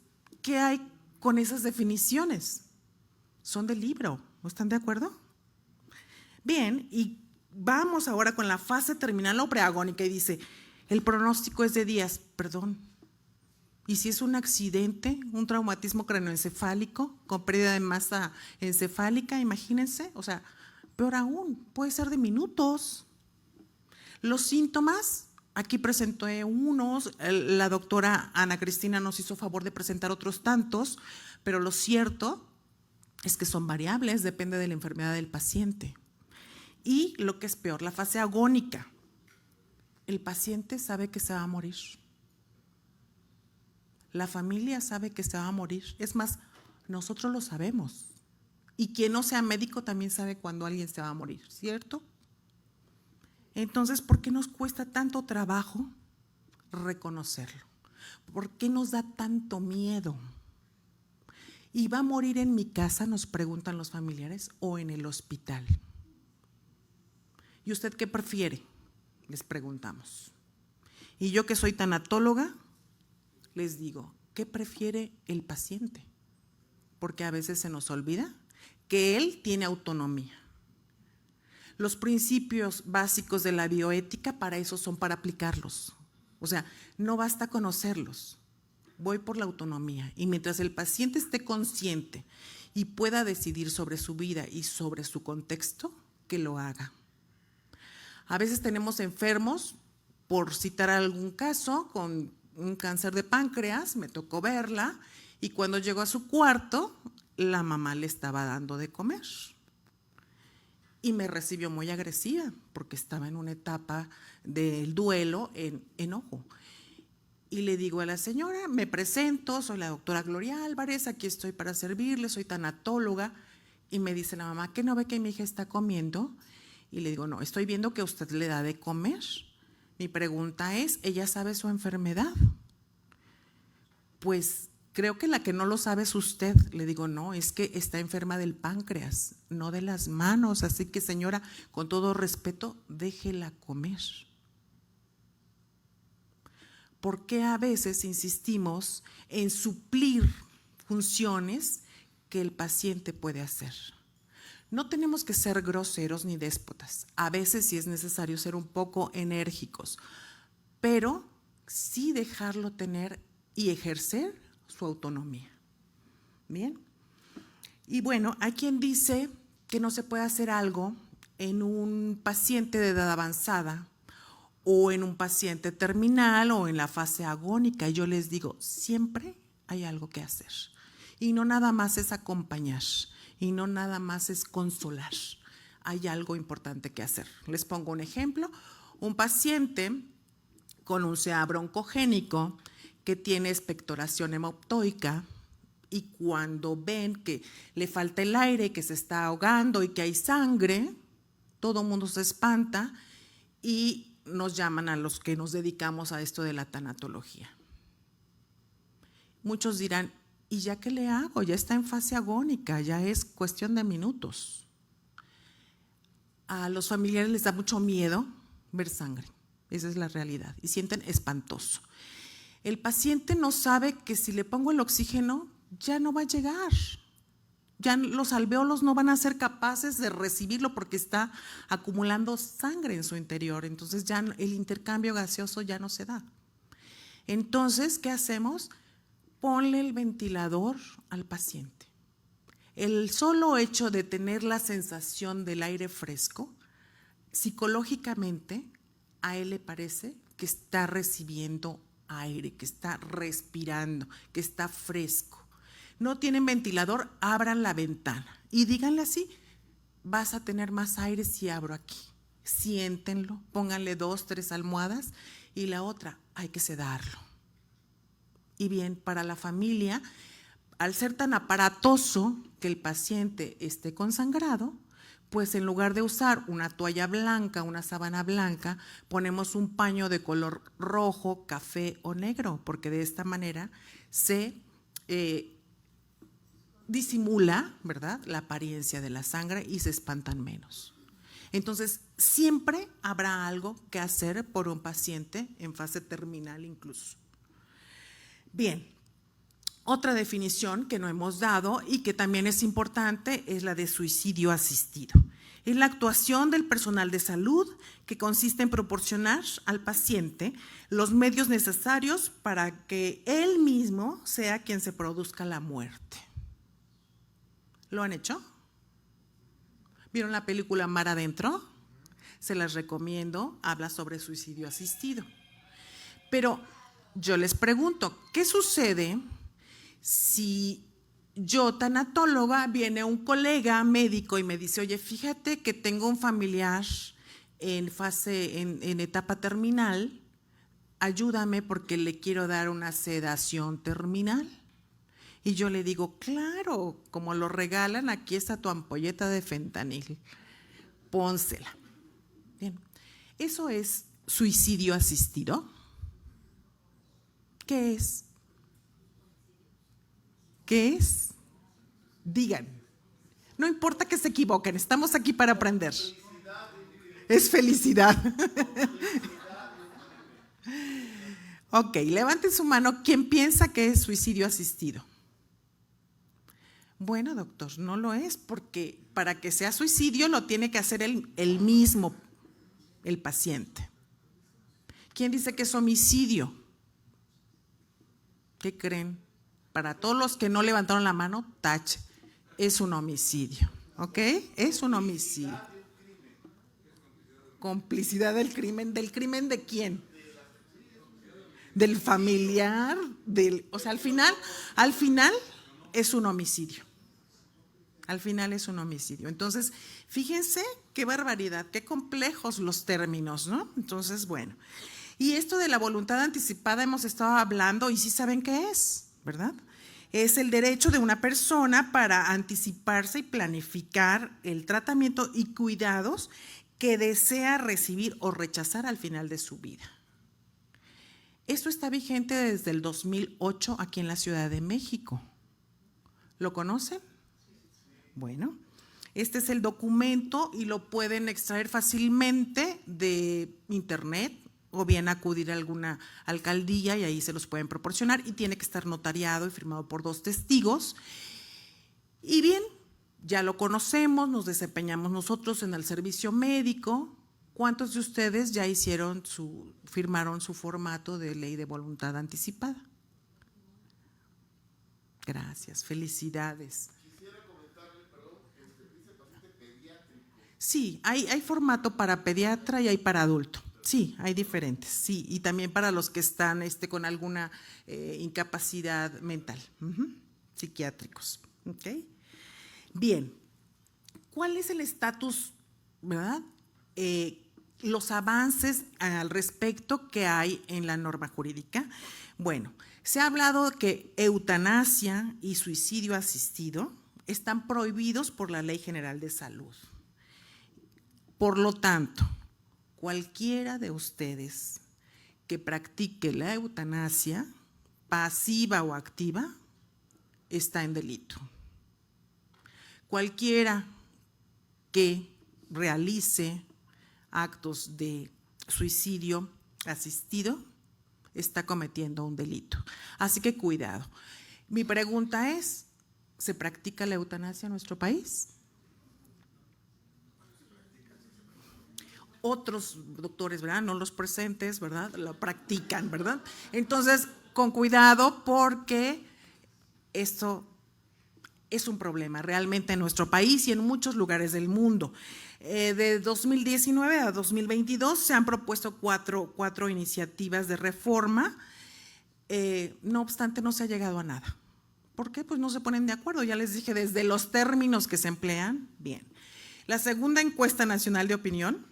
¿qué hay con esas definiciones? Son del libro, ¿no están de acuerdo? Bien, y vamos ahora con la fase terminal o preagónica y dice, el pronóstico es de días, perdón. ¿Y si es un accidente, un traumatismo craneoencefálico con pérdida de masa encefálica, imagínense? O sea, peor aún, puede ser de minutos. Los síntomas, aquí presenté unos, la doctora Ana Cristina nos hizo favor de presentar otros tantos, pero lo cierto es que son variables, depende de la enfermedad del paciente. Y lo que es peor, la fase agónica. El paciente sabe que se va a morir. La familia sabe que se va a morir. Es más, nosotros lo sabemos. Y quien no sea médico también sabe cuando alguien se va a morir, ¿cierto? Entonces, ¿por qué nos cuesta tanto trabajo reconocerlo? ¿Por qué nos da tanto miedo? ¿Y va a morir en mi casa, nos preguntan los familiares, o en el hospital? ¿Y usted qué prefiere? Les preguntamos. Y yo que soy tanatóloga, les digo, ¿qué prefiere el paciente? Porque a veces se nos olvida que él tiene autonomía. Los principios básicos de la bioética para eso son para aplicarlos. O sea, no basta conocerlos. Voy por la autonomía y mientras el paciente esté consciente y pueda decidir sobre su vida y sobre su contexto, que lo haga. A veces tenemos enfermos, por citar algún caso, con un cáncer de páncreas, me tocó verla y cuando llegó a su cuarto, la mamá le estaba dando de comer. Y me recibió muy agresiva porque estaba en una etapa del duelo en enojo. Y le digo a la señora, me presento, soy la doctora Gloria Álvarez, aquí estoy para servirle, soy tanatóloga. Y me dice la mamá, ¿qué no ve que mi hija está comiendo? Y le digo, no, estoy viendo que usted le da de comer. Mi pregunta es, ¿ella sabe su enfermedad? Pues creo que la que no lo sabe es usted. Le digo, no, es que está enferma del páncreas, no de las manos. Así que señora, con todo respeto, déjela comer. ¿Por qué a veces insistimos en suplir funciones que el paciente puede hacer? No tenemos que ser groseros ni déspotas. A veces sí es necesario ser un poco enérgicos, pero sí dejarlo tener y ejercer su autonomía. Bien. Y bueno, hay quien dice que no se puede hacer algo en un paciente de edad avanzada o en un paciente terminal o en la fase agónica. Y yo les digo, siempre hay algo que hacer. Y no nada más es acompañar, y no nada más es consolar. Hay algo importante que hacer. Les pongo un ejemplo. Un paciente con un CA broncogénico que tiene expectoración hemoptoica y cuando ven que le falta el aire, que se está ahogando y que hay sangre, todo el mundo se espanta y nos llaman a los que nos dedicamos a esto de la tanatología. Muchos dirán, ¿y ya qué le hago? Ya está en fase agónica, ya es cuestión de minutos. A los familiares les da mucho miedo ver sangre, esa es la realidad, y sienten espantoso. El paciente no sabe que si le pongo el oxígeno ya no va a llegar, ya los alvéolos no van a ser capaces de recibirlo porque está acumulando sangre en su interior, entonces ya el intercambio gaseoso ya no se da. Entonces, ¿qué hacemos? Ponle el ventilador al paciente. El solo hecho de tener la sensación del aire fresco, psicológicamente a él le parece que está recibiendo aire, que está respirando, que está fresco. No tienen ventilador, abran la ventana y díganle así, vas a tener más aire si abro aquí. Siéntenlo, pónganle 2, 3 almohadas y la otra hay que sedarlo. Y bien, para la familia, al ser tan aparatoso que el paciente esté consangrado, pues en lugar de usar una toalla blanca, una sábana blanca, ponemos un paño de color rojo, café o negro, porque de esta manera se disimula, ¿verdad?, la apariencia de la sangre y se espantan menos. Entonces, siempre habrá algo que hacer por un paciente en fase terminal incluso. Bien, otra definición que no hemos dado y que también es importante es la de suicidio asistido. Es la actuación del personal de salud que consiste en proporcionar al paciente los medios necesarios para que él mismo sea quien se produzca la muerte. ¿Lo han hecho? ¿Vieron la película Mar Adentro? Se las recomiendo, habla sobre suicidio asistido. Pero yo les pregunto, ¿qué sucede si yo, tanatóloga, viene un colega médico y me dice, oye, fíjate que tengo un familiar en etapa terminal, ayúdame porque le quiero dar una sedación terminal? Y yo le digo, claro, como lo regalan, aquí está tu ampolleta de fentanil, pónsela. Bien, ¿eso es suicidio asistido? ¿Qué es? ¿Qué es? Digan. No importa que se equivoquen, estamos aquí para aprender. Es felicidad. Ok, levanten su mano. ¿Quién piensa que es suicidio asistido? Bueno, doctor, no lo es, porque para que sea suicidio lo tiene que hacer el mismo, el paciente. ¿Quién dice que es homicidio? ¿Qué creen? Para todos los que no levantaron la mano, tache, es un homicidio, ¿ok? Es un homicidio. Complicidad del crimen ¿de quién? Del familiar, o sea, al final es un homicidio. Al final es un homicidio. Entonces, fíjense qué barbaridad, qué complejos los términos, ¿no? Entonces, bueno. Y esto de la voluntad anticipada hemos estado hablando y sí saben qué es, ¿verdad? Es el derecho de una persona para anticiparse y planificar el tratamiento y cuidados que desea recibir o rechazar al final de su vida. Esto está vigente desde el 2008 aquí en la Ciudad de México. ¿Lo conocen? Bueno, este es el documento y lo pueden extraer fácilmente de internet o bien acudir a alguna alcaldía y ahí se los pueden proporcionar y tiene que estar notariado y firmado por 2 testigos. Y bien, ya lo conocemos, nos desempeñamos nosotros en el servicio médico. ¿Cuántos de ustedes ya firmaron su formato de ley de voluntad anticipada? Gracias, felicidades. Sí, hay formato para pediatra y hay para adulto. Sí, hay diferentes, sí, y también para los que están con alguna incapacidad mental, psiquiátricos. ¿Okay? Bien, ¿cuál es el estatus, verdad? Los avances al respecto que hay en la norma jurídica. Bueno, se ha hablado que eutanasia y suicidio asistido están prohibidos por la Ley General de Salud. Por lo tanto, cualquiera de ustedes que practique la eutanasia, pasiva o activa, está en delito. Cualquiera que realice actos de suicidio asistido está cometiendo un delito. Así que cuidado. Mi pregunta es, ¿se practica la eutanasia en nuestro país? Otros doctores, ¿verdad? No los presentes, ¿verdad? Lo practican, ¿verdad? Entonces, con cuidado, porque esto es un problema realmente en nuestro país y en muchos lugares del mundo. De 2019 a 2022 se han propuesto cuatro iniciativas de reforma, no obstante no se ha llegado a nada. ¿Por qué? Pues no se ponen de acuerdo, ya les dije, desde los términos que se emplean. Bien, la segunda encuesta nacional de opinión,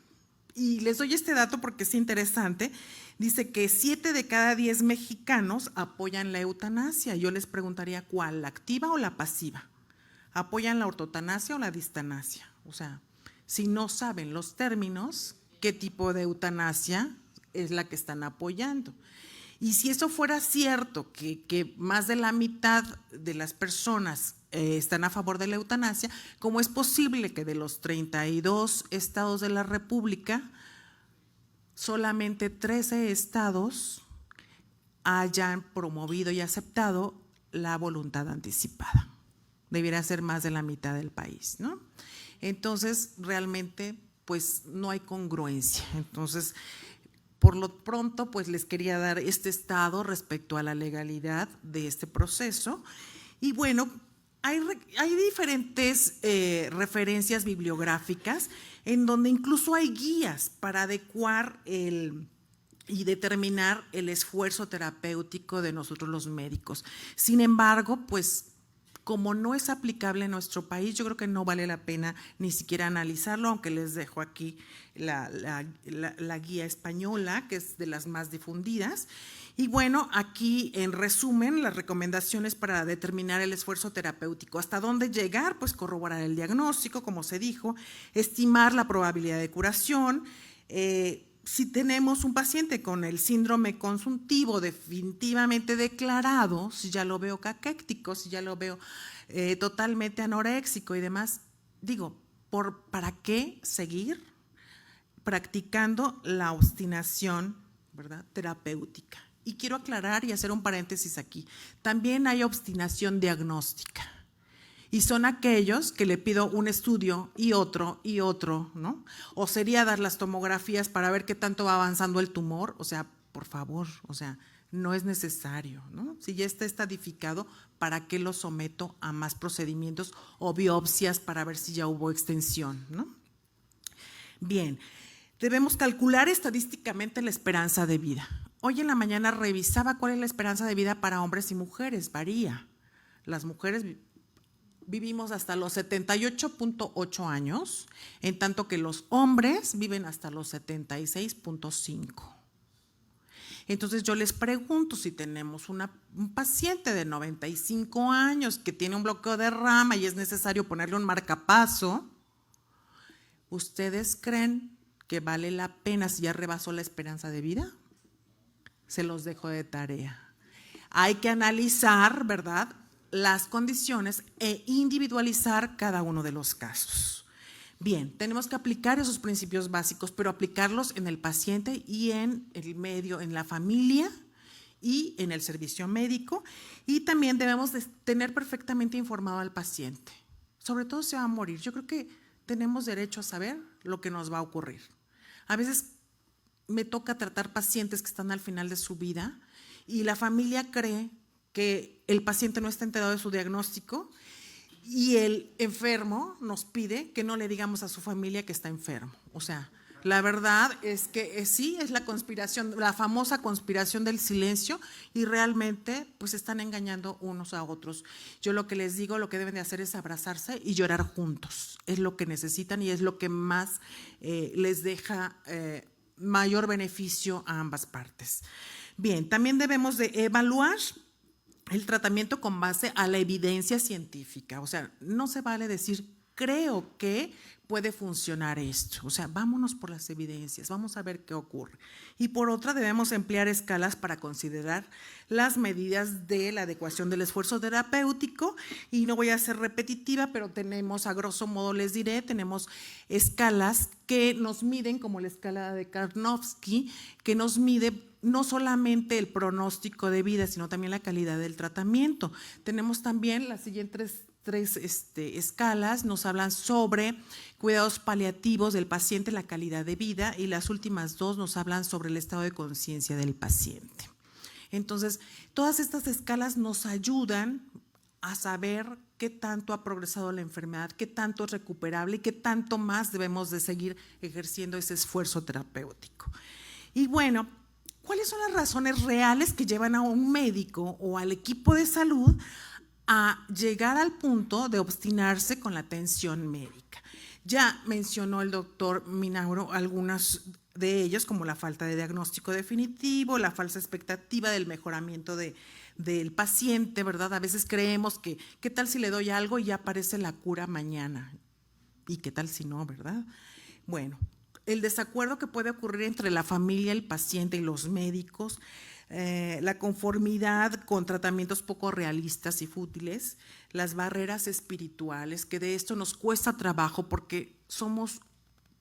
y les doy este dato porque es interesante, dice que 7 de cada 10 mexicanos apoyan la eutanasia. Yo les preguntaría, ¿cuál? ¿La activa o la pasiva? ¿Apoyan la ortotanasia o la distanasia? O sea, si no saben los términos, ¿qué tipo de eutanasia es la que están apoyando? Y si eso fuera cierto, que más de la mitad de las personas están a favor de la eutanasia, ¿cómo es posible que de los 32 estados de la República, solamente 13 estados hayan promovido y aceptado la voluntad anticipada? Debiera ser más de la mitad del país, ¿no? Entonces, realmente, pues no hay congruencia. Entonces, por lo pronto, pues les quería dar este estado respecto a la legalidad de este proceso. Y bueno, hay diferentes referencias bibliográficas en donde incluso hay guías para adecuar y determinar el esfuerzo terapéutico de nosotros los médicos. Sin embargo, pues como no es aplicable en nuestro país, yo creo que no vale la pena ni siquiera analizarlo, aunque les dejo aquí la guía española, que es de las más difundidas. Y bueno, aquí en resumen, las recomendaciones para determinar el esfuerzo terapéutico. ¿Hasta dónde llegar? Pues corroborar el diagnóstico, como se dijo, estimar la probabilidad de curación. Si tenemos un paciente con el síndrome consuntivo definitivamente declarado, si ya lo veo caquéctico, si ya lo veo totalmente anoréxico y demás, digo, ¿para qué seguir practicando la obstinación, ¿verdad?, terapéutica? Y quiero aclarar y hacer un paréntesis aquí. También hay obstinación diagnóstica. Y son aquellos que le pido un estudio y otro, ¿no? O sería dar las tomografías para ver qué tanto va avanzando el tumor. O sea, por favor, o sea, no es necesario, ¿no? Si ya está estadificado, ¿para qué lo someto a más procedimientos o biopsias para ver si ya hubo extensión, ¿no? Bien, debemos calcular estadísticamente la esperanza de vida. Hoy en la mañana revisaba cuál es la esperanza de vida para hombres y mujeres, varía. Las mujeres vivimos hasta los 78.8 años, en tanto que los hombres viven hasta los 76.5. Entonces yo les pregunto, si tenemos un paciente de 95 años que tiene un bloqueo de rama y es necesario ponerle un marcapaso, ¿ustedes creen que vale la pena si ya rebasó la esperanza de vida? Se los dejo de tarea. Hay que analizar, ¿verdad?, las condiciones e individualizar cada uno de los casos. Bien, tenemos que aplicar esos principios básicos, pero aplicarlos en el paciente y en el medio, en la familia y en el servicio médico. Y también debemos de tener perfectamente informado al paciente. Sobre todo si va a morir. Yo creo que tenemos derecho a saber lo que nos va a ocurrir. A veces me toca tratar pacientes que están al final de su vida y la familia cree que el paciente no está enterado de su diagnóstico y el enfermo nos pide que no le digamos a su familia que está enfermo. O sea, la verdad es que sí, es la conspiración, la famosa conspiración del silencio, y realmente pues están engañando unos a otros. Yo lo que les digo, lo que deben de hacer es abrazarse y llorar juntos. Es lo que necesitan y es lo que más les deja mayor beneficio a ambas partes. Bien, también debemos de evaluar el tratamiento con base a la evidencia científica. O sea, no se vale decir creo que puede funcionar esto. O sea, vámonos por las evidencias, vamos a ver qué ocurre. Y por otra, debemos emplear escalas para considerar las medidas de la adecuación del esfuerzo terapéutico. Y no voy a ser repetitiva, pero tenemos, a grosso modo les diré, tenemos escalas que nos miden, como la escala de Karnofsky, que nos mide no solamente el pronóstico de vida, sino también la calidad del tratamiento. Tenemos también las siguientes tres escalas, nos hablan sobre cuidados paliativos del paciente, la calidad de vida, y las últimas dos nos hablan sobre el estado de conciencia del paciente. Entonces, todas estas escalas nos ayudan a saber qué tanto ha progresado la enfermedad, qué tanto es recuperable y qué tanto más debemos de seguir ejerciendo ese esfuerzo terapéutico. Y bueno, ¿cuáles son las razones reales que llevan a un médico o al equipo de salud a llegar al punto de obstinarse con la atención médica? Ya mencionó el doctor Minauro algunas de ellos, como la falta de diagnóstico definitivo, la falsa expectativa del mejoramiento del paciente, ¿verdad? A veces creemos que, ¿qué tal si le doy algo y ya aparece la cura mañana? ¿Y qué tal si no, verdad? Bueno, el desacuerdo que puede ocurrir entre la familia, el paciente y los médicos, la conformidad con tratamientos poco realistas y fútiles, las barreras espirituales, que de esto nos cuesta trabajo porque somos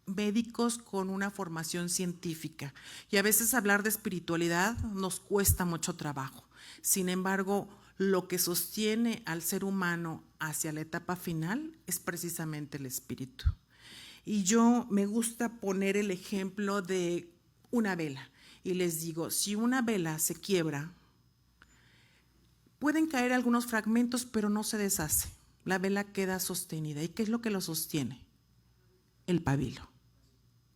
médicos con una formación científica y a veces hablar de espiritualidad nos cuesta mucho trabajo. Sin embargo, lo que sostiene al ser humano hacia la etapa final es precisamente el espíritu. Y yo me gusta poner el ejemplo de una vela. Y les digo, si una vela se quiebra, pueden caer algunos fragmentos, pero no se deshace. La vela queda sostenida. ¿Y qué es lo que lo sostiene? El pabilo.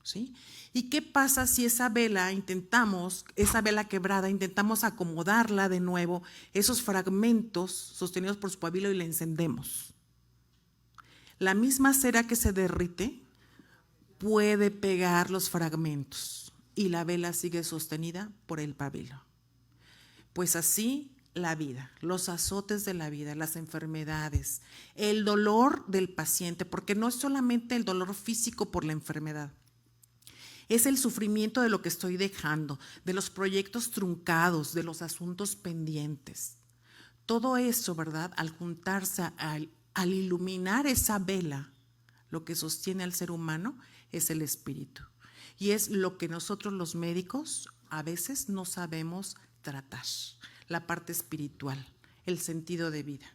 ¿Sí? ¿Y qué pasa si esa vela quebrada, intentamos acomodarla de nuevo, esos fragmentos sostenidos por su pabilo, y la encendemos? La misma cera que se derrite puede pegar los fragmentos y la vela sigue sostenida por el pabilo. Pues así la vida, los azotes de la vida, las enfermedades, el dolor del paciente, porque no es solamente el dolor físico por la enfermedad, es el sufrimiento de lo que estoy dejando, de los proyectos truncados, de los asuntos pendientes. Todo eso, ¿verdad? Al juntarse, al iluminar esa vela, lo que sostiene al ser humano es el espíritu. Y es lo que nosotros los médicos a veces no sabemos tratar, la parte espiritual, el sentido de vida.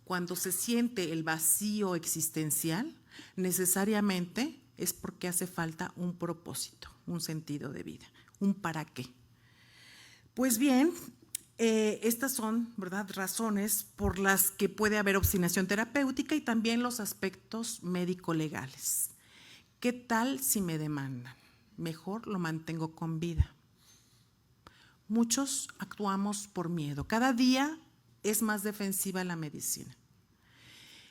Cuando se siente el vacío existencial, necesariamente es porque hace falta un propósito, un sentido de vida, un para qué. Pues bien, estas son, ¿verdad?, razones por las que puede haber obstinación terapéutica y también los aspectos médico-legales. ¿Qué tal si me demandan? Mejor lo mantengo con vida. Muchos actuamos por miedo. Cada día es más defensiva la medicina.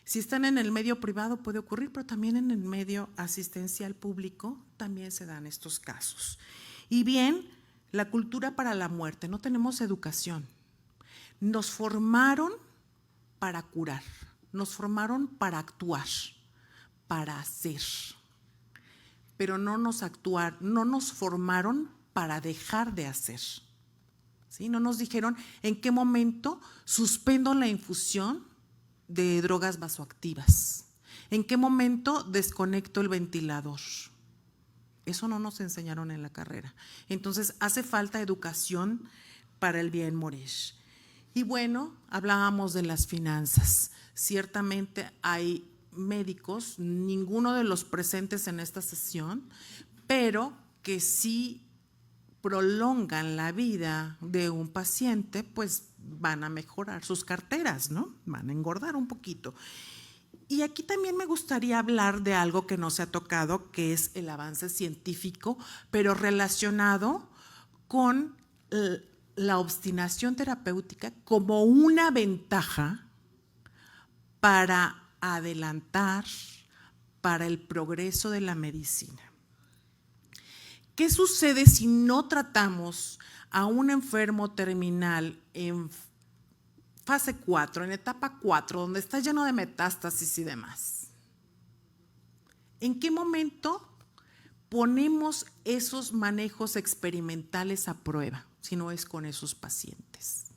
Si están en el medio privado puede ocurrir, pero también en el medio asistencial público también se dan estos casos. Y bien, la cultura para la muerte, no tenemos educación. Nos formaron para curar, nos formaron para actuar, para hacer, pero no nos formaron para dejar de hacer. ¿Sí? No nos dijeron en qué momento suspendo la infusión de drogas vasoactivas, en qué momento desconecto el ventilador. Eso no nos enseñaron en la carrera. Entonces hace falta educación para el bien morir. Y bueno, hablábamos de las finanzas. Ciertamente hay médicos, ninguno de los presentes en esta sesión, pero que sí prolongan la vida de un paciente, pues van a mejorar sus carteras, ¿no? Van a engordar un poquito. Y aquí también me gustaría hablar de algo que no se ha tocado, que es el avance científico, pero relacionado con la obstinación terapéutica como una ventaja para adelantar, para el progreso de la medicina. ¿Qué sucede si no tratamos a un enfermo terminal en fase 4, en etapa 4, donde está lleno de metástasis y demás? ¿En qué momento ponemos esos manejos experimentales a prueba, si no es con esos pacientes?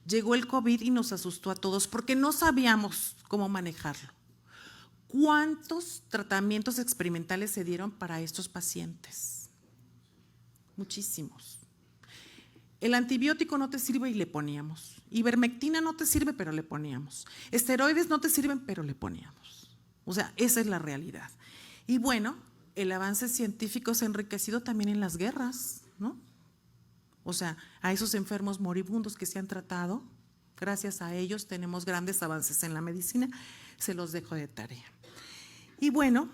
Llegó el COVID y nos asustó a todos porque no sabíamos cómo manejarlo. ¿Cuántos tratamientos experimentales se dieron para estos pacientes? Muchísimos. El antibiótico no te sirve y le poníamos. Ivermectina no te sirve, pero le poníamos. Esteroides no te sirven, pero le poníamos. O sea, esa es la realidad. Y bueno, el avance científico se ha enriquecido también en las guerras, ¿no? O sea, a esos enfermos moribundos que se han tratado, gracias a ellos tenemos grandes avances en la medicina, se los dejo de tarea. Y bueno,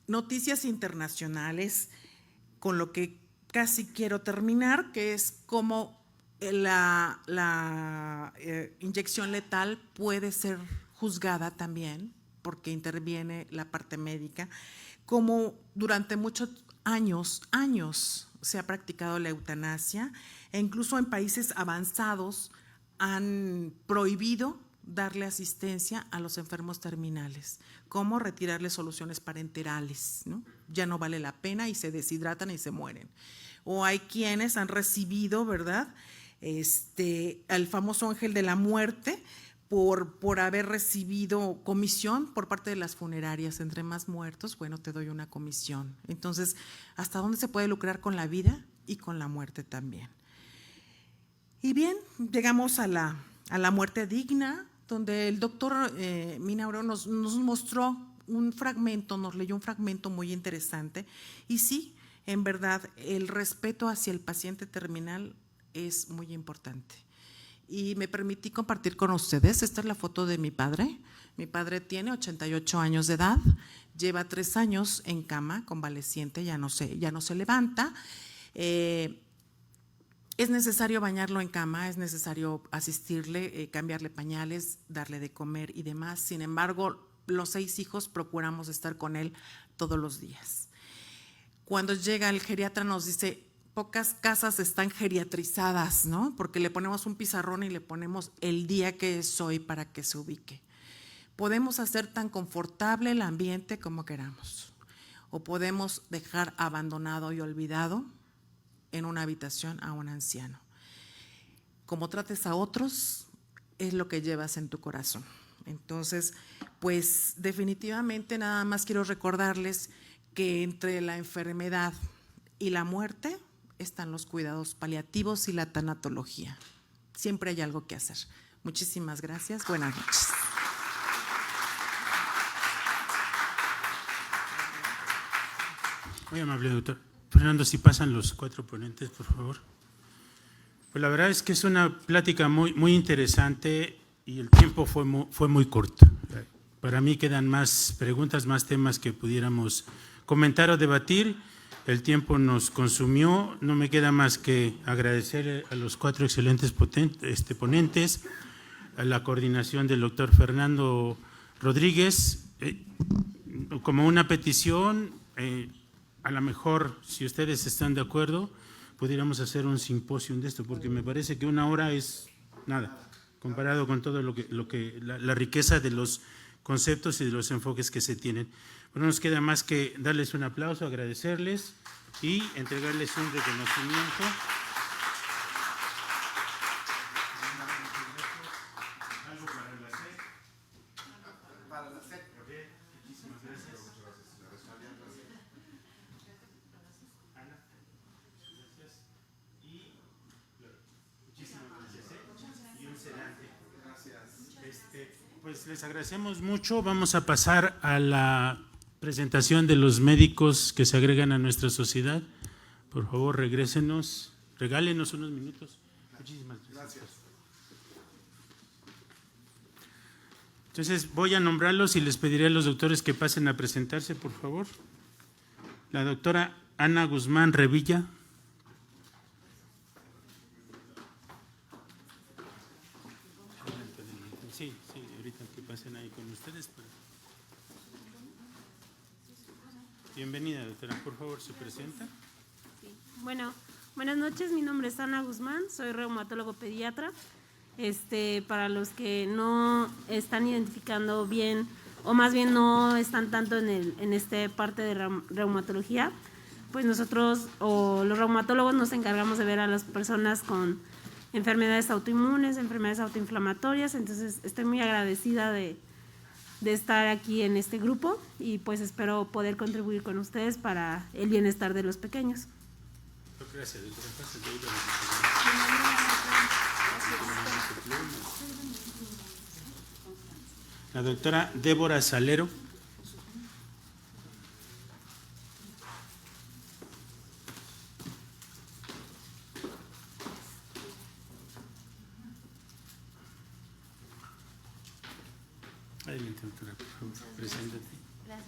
noticias internacionales, con lo que casi quiero terminar, que es cómo la inyección letal puede ser juzgada también, porque interviene la parte médica, como durante muchos años se ha practicado la eutanasia, e incluso en países avanzados han prohibido darle asistencia a los enfermos terminales, como retirarles soluciones parenterales, ¿no? Ya no vale la pena y se deshidratan y se mueren. O hay quienes han recibido, ¿verdad?, el famoso ángel de la muerte por haber recibido comisión por parte de las funerarias. Entre más muertos, bueno, te doy una comisión. Entonces, ¿hasta dónde se puede lucrar con la vida y con la muerte también? Y bien, llegamos a la muerte digna, donde el doctor Minauro nos mostró un fragmento, nos leyó un fragmento muy interesante. Y sí, en verdad, el respeto hacia el paciente terminal es muy importante. Y me permití compartir con ustedes, esta es la foto de mi padre. Mi padre tiene 88 años de edad, lleva 3 años en cama, convaleciente, ya no se levanta. Es necesario bañarlo en cama, es necesario asistirle, cambiarle pañales, darle de comer y demás. Sin embargo, los 6 hijos procuramos estar con él todos los días. Cuando llega el geriatra nos dice, pocas casas están geriatrizadas, ¿no? Porque le ponemos un pizarrón y le ponemos el día que es hoy para que se ubique. Podemos hacer tan confortable el ambiente como queramos, o podemos dejar abandonado y olvidado en una habitación a un anciano. Como trates a otros, es lo que llevas en tu corazón. Entonces, pues definitivamente nada más quiero recordarles que entre la enfermedad y la muerte están los cuidados paliativos y la tanatología. Siempre hay algo que hacer. Muchísimas gracias. Buenas noches. Muy amable, doctor. Fernando, si pasan los 4 ponentes, por favor. Pues la verdad es que es una plática muy interesante y el tiempo fue muy corto. Para mí quedan más preguntas, más temas que pudiéramos comentar o debatir. El tiempo nos consumió. No me queda más que agradecer a los 4 excelentes ponentes, a la coordinación del doctor Fernando Rodríguez. Como una petición, a lo mejor, si ustedes están de acuerdo, pudiéramos hacer un simposio de esto, porque me parece que 1 hora es nada, comparado con todo la riqueza de los conceptos y de los enfoques que se tienen. Bueno, nos queda más que darles un aplauso, agradecerles y entregarles un reconocimiento. ¿Algo para la SED? Muchísimas gracias. Ana, gracias. Y muchísimas gracias. Y un sedante. Gracias. Pues les agradecemos mucho. Vamos a pasar a la presentación de los médicos que se agregan a nuestra sociedad. Por favor, regálenos unos minutos. Muchísimas gracias. Entonces voy a nombrarlos y les pediré a los doctores que pasen a presentarse, por favor. La doctora Ana Guzmán Revilla. Sí, ahorita que pasen ahí con ustedes. Bienvenida, doctora. Por favor, ¿se presenta? Bueno, buenas noches. Mi nombre es Ana Guzmán. Soy reumatólogo pediatra. Para los que no están identificando bien, o más bien no están tanto en esta parte de reumatología, pues nosotros o los reumatólogos nos encargamos de ver a las personas con enfermedades autoinmunes, enfermedades autoinflamatorias. Entonces estoy muy agradecida de estar aquí en este grupo y pues espero poder contribuir con ustedes para el bienestar de los pequeños. Gracias, doctora. La doctora Débora Salero. Adelante, doctora, por favor, preséntate. Gracias.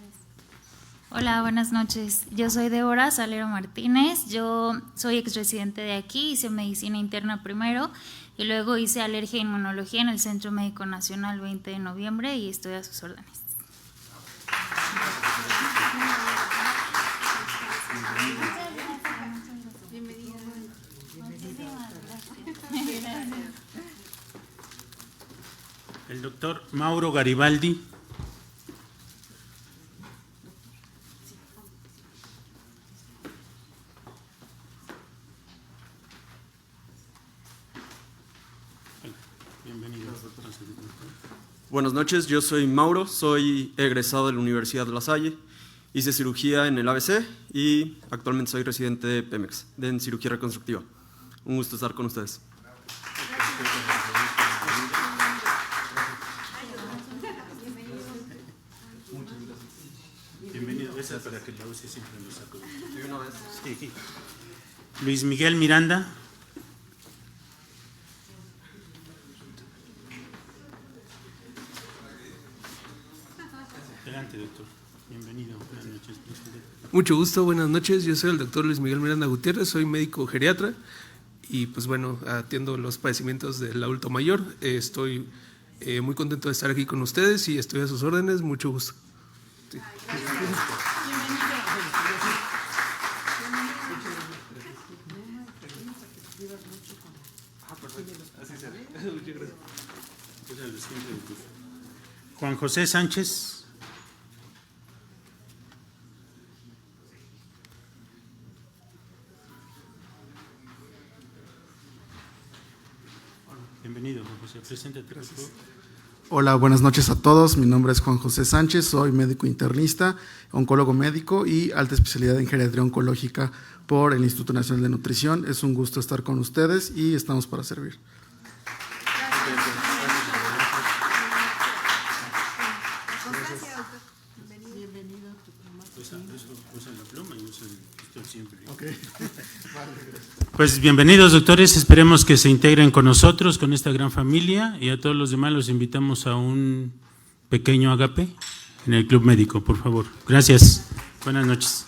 Hola, buenas noches. Yo soy Débora Salero Martínez. Yo soy exresidente de aquí, hice medicina interna primero y luego hice alergia e inmunología en el Centro Médico Nacional 20 de noviembre y estoy a sus órdenes. El doctor Mauro Garibaldi. Bienvenido. Buenas noches, yo soy Mauro, soy egresado de la Universidad de La Salle, hice cirugía en el ABC y actualmente soy residente de Pemex, en cirugía reconstructiva. Un gusto estar con ustedes. Bienvenido, esa es para que la use siempre en los sacos. Sí. Luis Miguel Miranda. Adelante, doctor. Bienvenido. Buenas noches. Mucho gusto, buenas noches. Yo soy el doctor Luis Miguel Miranda Gutiérrez, soy médico geriatra y pues bueno, atiendo los padecimientos del adulto mayor. Estoy muy contento de estar aquí con ustedes y estoy a sus órdenes. Mucho gusto. Sí. Juan José Sánchez. Bienvenido, Juan José. Preséntate, por favor. Hola, buenas noches a todos. Mi nombre es Juan José Sánchez, soy médico internista, oncólogo médico y alta especialidad en geriatría oncológica por el Instituto Nacional de Nutrición. Es un gusto estar con ustedes y estamos para servir. Pues bienvenidos, doctores, esperemos que se integren con nosotros, con esta gran familia, y a todos los demás los invitamos a un pequeño agape en el Club Médico, por favor. Gracias. Buenas noches.